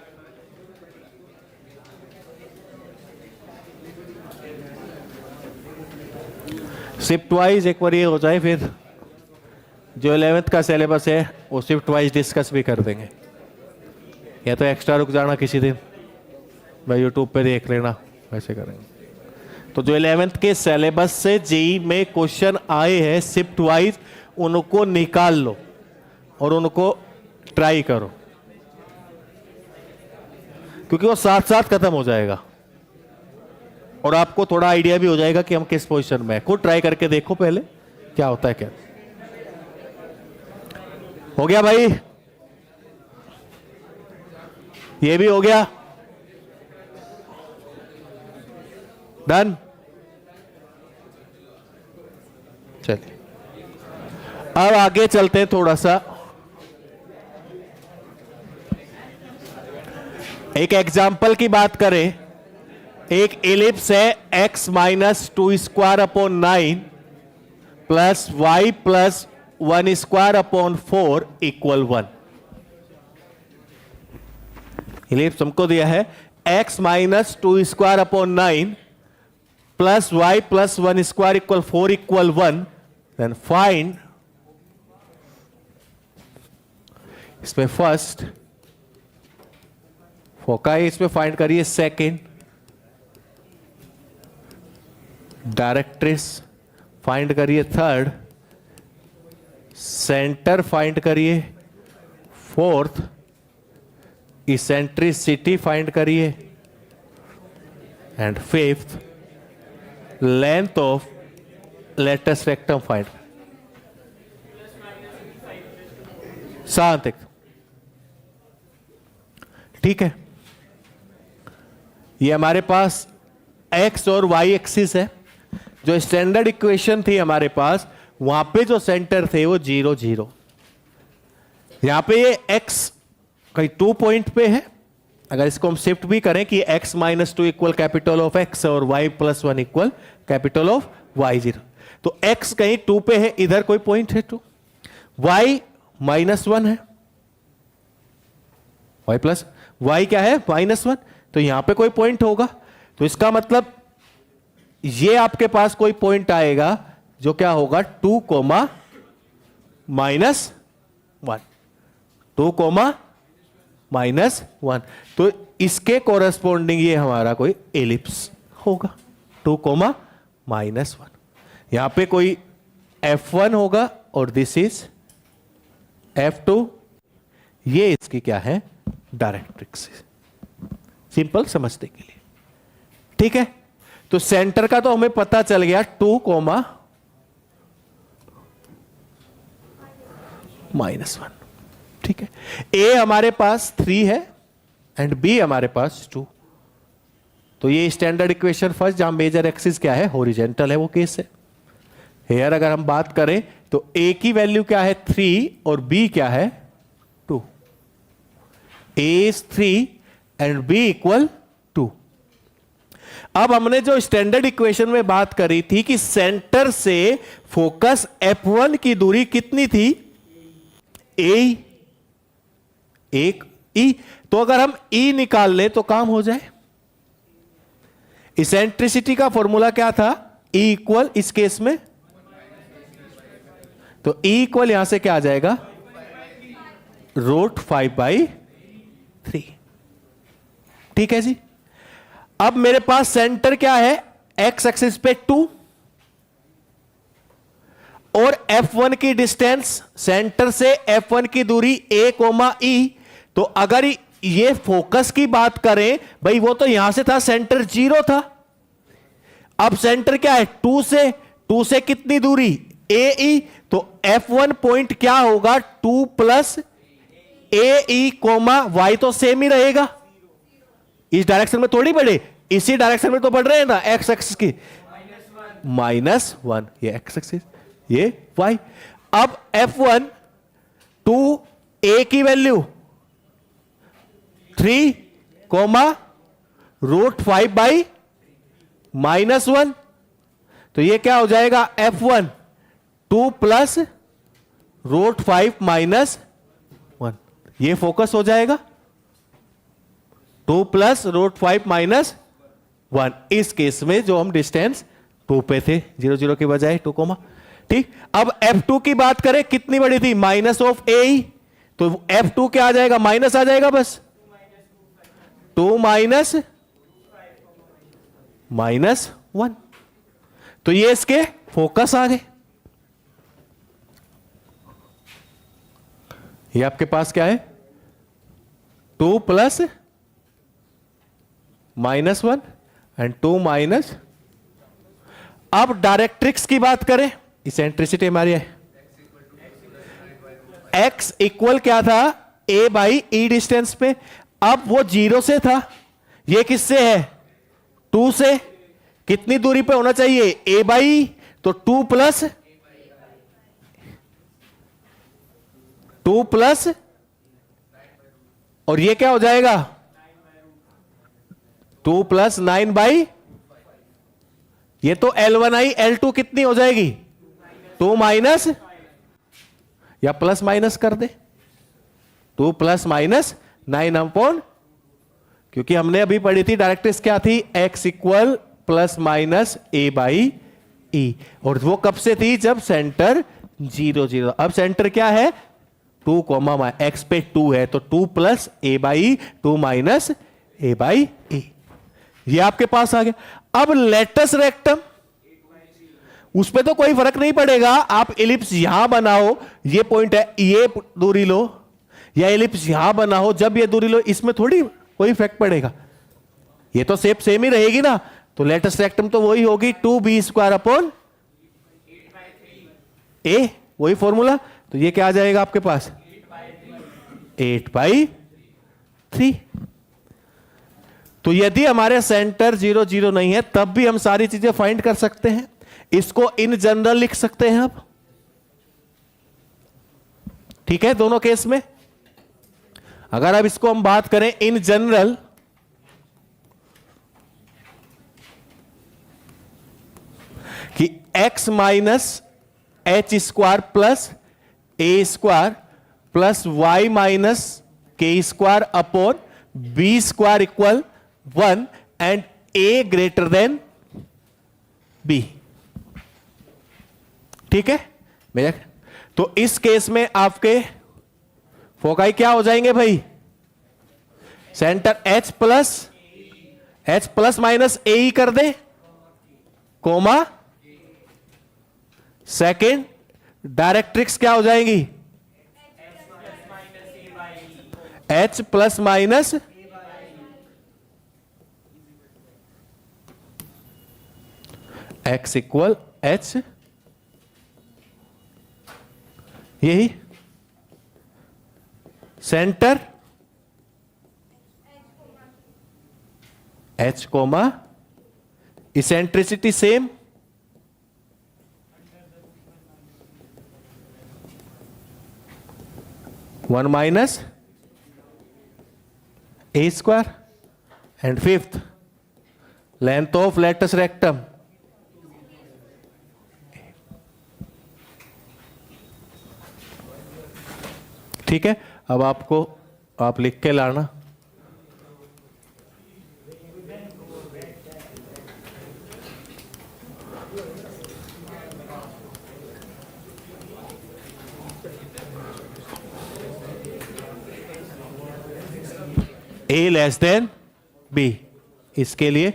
शिफ्ट वाइज एक बार ये हो जाए, फिर जो 11th का सिलेबस है वो शिफ्ट वाइज डिस्कस भी कर देंगे, या तो एक्स्ट्रा रुक जाना किसी दिन, भाई यूट्यूब पे देख लेना, वैसे करेंगे। तो जो 11th के सिलेबस से जेई में क्वेश्चन आए हैं शिफ्ट वाइज, उनको निकाल लो और उनको ट्राई करो, क्योंकि वो साथ साथ खत्म हो जाएगा और आपको थोड़ा आइडिया भी हो जाएगा कि हम किस पोजीशन में हैं। खुद ट्राई करके देखो पहले क्या होता है। क्या हो गया भाई? ये भी हो गया, डन। चलिए अब आगे चलते हैं थोड़ा सा। एक एग्जाम्पल की बात करें, एक एलिप्स है x minus 2 square upon 9 plus y plus 1 square upon 4 equal 1। Ellipse हमको दिया है x minus 2 square upon 9 plus y plus 1 square equal 4 equal 1। Then find, इसमें फर्स्ट फोका है, इसमें फाइंड करिए सेकेंड डायरेक्ट्रिस, फाइंड करिए थर्ड सेंटर फाइंड करिए, fourth eccentricity find करिए, and fifth length of latus rectum find. शांत एकदम, ठीक है। ये हमारे पास x और y एक्सिस है। जो स्टैंडर्ड इक्वेशन थी हमारे पास, वहां पे जो सेंटर थे वो 0 0। यहां पे ये x कहीं 2 पॉइंट पे है। अगर इसको हम शिफ्ट भी करें कि x - 2 equal capital of x और y + 1 equal capital of y0, तो x कहीं 2 पे है, इधर कोई पॉइंट है 2, y -1 है, y क्या है -1, तो यहां पे कोई पॉइंट होगा। तो इसका मतलब ये आपके पास कोई पॉइंट आएगा जो क्या होगा 2, -1, 2, -1, तो इसके कोरेस्पोंडिंग ये हमारा कोई एलिप्स होगा 2, -1। यहां पे कोई F1 होगा और दिस इज F2। ये इसकी क्या है डायरेक्ट्रिक्स। सिंपल समझने के लिए, ठीक है। तो सेंटर का तो हमें पता चल गया 2, -1, ठीक है। ए हमारे पास 3 है एंड बी हमारे पास 2। तो ये स्टैंडर्ड इक्वेशन फर्स्ट, जहां मेजर एक्सिस क्या है हॉरिजॉन्टल है, वो केस है। हेयर अगर हम बात करें तो ए की वैल्यू क्या है 3 और बी क्या है 2। ए इज 3 एंड बी इक्वल 2। अब हमने जो स्टैंडर्ड इक्वेशन में बात करी थी कि सेंटर से फोकस F1 की दूरी कितनी थी, ए, एक ई। तो अगर हम ई निकाल लें तो काम हो जाए। इसेंट्रिसिटी का फॉर्मूला क्या था, ई इक्वल, इस केस में तो ई इक्वल यहां से क्या आ जाएगा √5/3, ठीक है जी। अब मेरे पास सेंटर क्या है एक्स एक्सिस पे 2 और F1 की डिस्टेंस, सेंटर से F1 की दूरी a, e। तो अगर ये फोकस की बात करें भाई, वो तो यहां से था, सेंटर 0 था। अब सेंटर क्या है 2 से कितनी दूरी a, e। तो F1 पॉइंट क्या होगा 2 + a, e, y तो सेम ही रहेगा। इस डायरेक्शन में थोड़ी बढ़े, इसी डायरेक्शन में तो बढ़ रहे हैं ना, x एक्सिस की -1, ये x एक्सिस, ये y। अब F1 2, a की वैल्यू 3, √5/-1, तो ये क्या हो जाएगा F1 2 + √5-1, ये फोकस हो जाएगा 2 + √5-1। इस केस में जो हम डिस्टेंस 2 पे थे, 0 0 के बजाय 2, ठीक। अब F2 की बात करें, कितनी बड़ी थी -a, तो F2 क्या आ जाएगा, माइनस आ जाएगा बस, 2 -1। तो ये इसके फोकस आ गए। ये आपके पास क्या है 2 + -1 एंड 2 - अब डायरेक्ट्रिक्स की बात करें, इसेंट्रिसिटी हमारी है x इक्वल क्या था a/e डिस्टेंस पे। अब वो 0 से था, ये किससे है 2 से, कितनी दूरी पे होना चाहिए a/e, तो 2 + और ये क्या हो जाएगा 2 + 9/, ये तो L1i L2 कितनी हो जाएगी 2 या प्लस माइनस कर दे, 2 + -9/, क्योंकि हमने अभी पढ़ी थी डायरेक्ट्रिक्स क्या थी, x इक्वल ± a/e, और वो कब से थी, जब सेंटर 0 0। अब सेंटर क्या है 2, x पे 2 है, तो 2 + a/e, 2 - a/e, ये आपके पास आ गया। अब लेटस रेक्टम उस पे तो कोई फर्क नहीं पड़ेगा। आप एलिप्स यहां बनाओ, ये पॉइंट है, ये दूरी लो, या एलिप्स यहां बनाओ, जब ये दूरी लो, इसमें थोड़ी कोई इफेक्ट पड़ेगा। ये तो शेप सेम ही रहेगी ना। तो लेटेस्ट रेक्टम तो वही होगी 2b² अपॉन ए, वही फॉर्मूला। तो ये क्या आ जाएगा आपके पास 8/3। तो यदि हमारे सेंटर 0 0 नहीं है तब भी हम सारी चीजें फाइंड कर सकते हैं। इसको इन जनरल लिख सकते हैं अब, ठीक है, दोनों केस में। अगर अब इसको हम बात करें इन जनरल, कि x minus h square plus a square plus y minus k square upon b square equal 1 and a greater than b, ठीक है भैया। तो इस केस में आपके फोकाई क्या हो जाएंगे भाई, centre h plus minus a ही कर दे, कोमा सेकेंड डायरेक्ट्रिक्स क्या हो जाएंगी, h plus minus x equal h, यही centre h comma eccentricity same, one minus a square and fifth length of latus rectum, ठीक है। अब आपको आप लिख के लाना, ए लेस देन बी, इसके लिए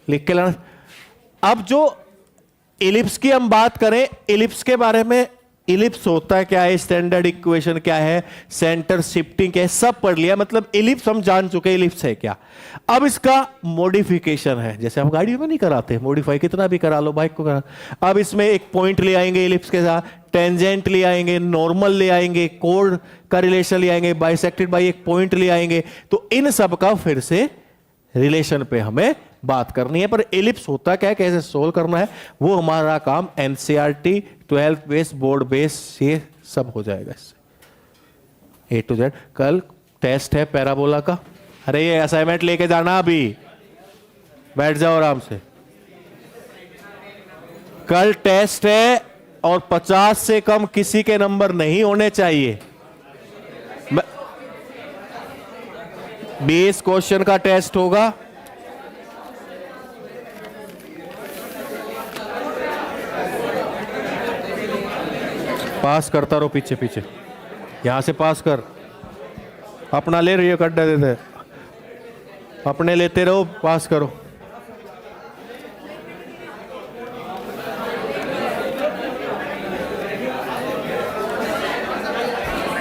लिख के लाना। अब जो इलिप्स की हम बात करें, इलिप्स के बारे में, इलिप्स होता है क्या है, स्टैंडर्ड इक्वेशन क्या है, सेंटर शिफ्टिंग क्या है, सब पढ़ लिया। मतलब इलिप्स हम जान चुके इलिप्स है क्या। अब इसका मॉडिफिकेशन है, जैसे हम गाड़ियों में नहीं कराते मॉडिफाई, कितना भी करा लो, बाइक को करा। अब इसमें एक पॉइंट ले आएंगे इलिप्स के साथ, टेंजेंट ले आएंगे, नॉर्मल ले आएंगे, कोड का रिलेशन ले आएंगे, बाइसेक्टेड बाई एक पॉइंट ले आएंगे। तो इन सब का फिर से रिलेशन पे हमें बात करनी है। पर एलिप्स होता क्या है, कैसे सोल्व करना है, वो हमारा काम NCERT 12th base, board base, ये सब हो जाएगा इससे A to Z। कल टेस्ट है पैराबोला का, अरे ये असाइनमेंट लेके जाना, अभी बैठ जाओ आराम से। कल टेस्ट है और 50 से कम किसी के नंबर नहीं होने चाहिए। 20 क्वेश्चन का टेस्ट होगा। पास करता रहो, पीछे पीछे, यहां से पास कर, अपना ले रही हो, गड्ढा देते अपने लेते रहो, पास करो।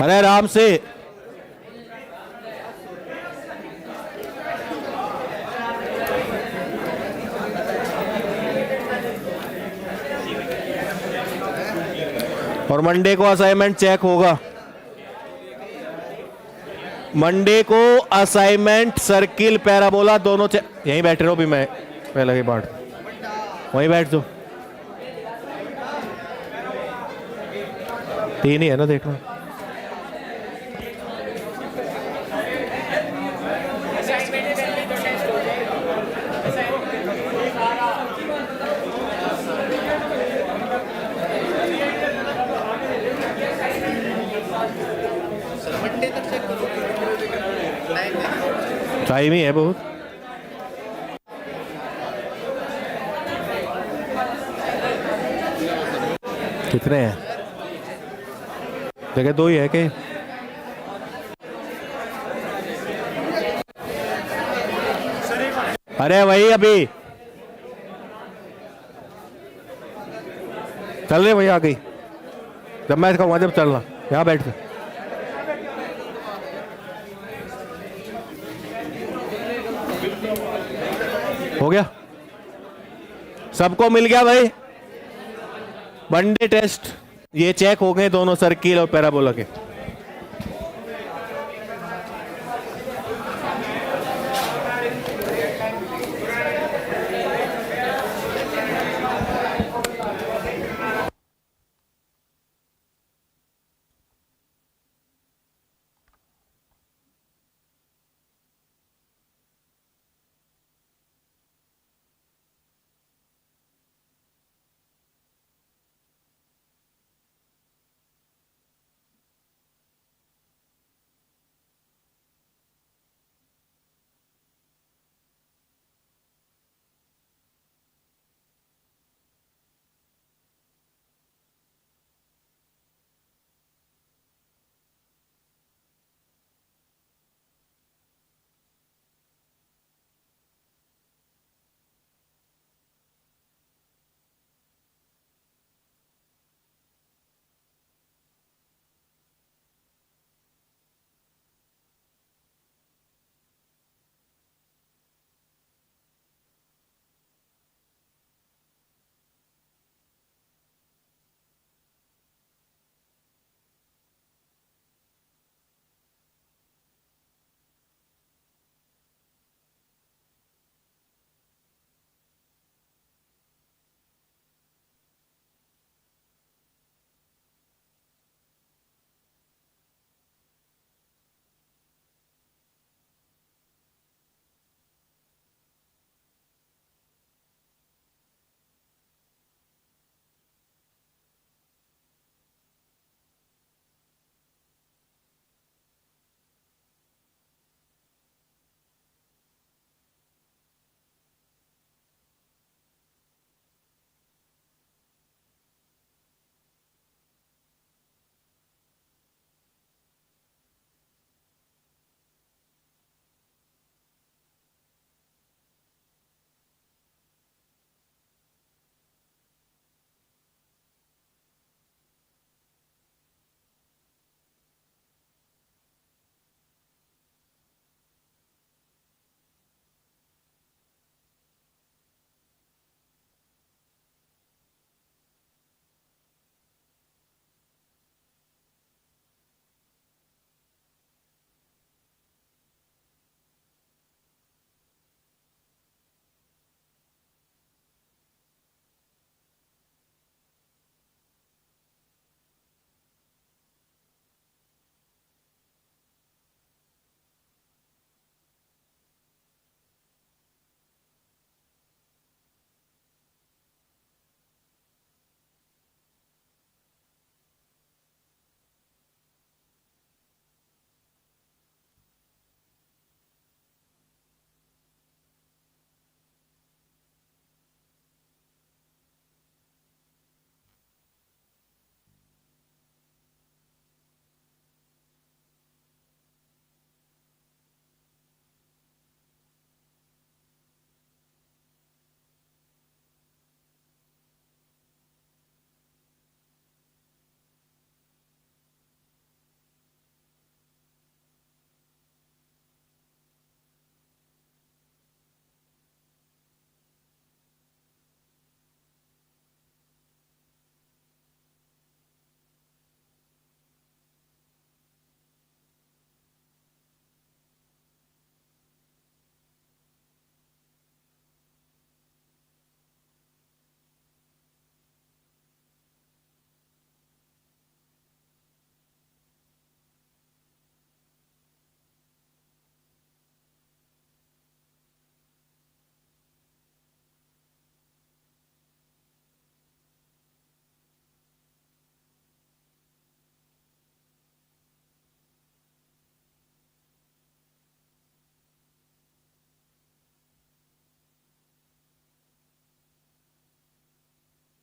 अरे आराम से, और मंडे को असाइनमेंट चेक होगा। मंडे को असाइनमेंट सर्किल पैराबोला दोनों चेक। यहीं बैठे रहो भी, मैं पहले की बात, वहीं बैठ दो। 3 ही है ना, देखना। टाइम ही है बहुत। कितने हैं, जगह 2 ही है कि अरे वही अभी चल रहे भैया आ गई, जब मैं कहूँगा जब चलना, यहाँ बैठ के। हो गया, सबको मिल गया भाई। वनडे टेस्ट ये चेक हो गए दोनों सर्किल और पैराबोला के।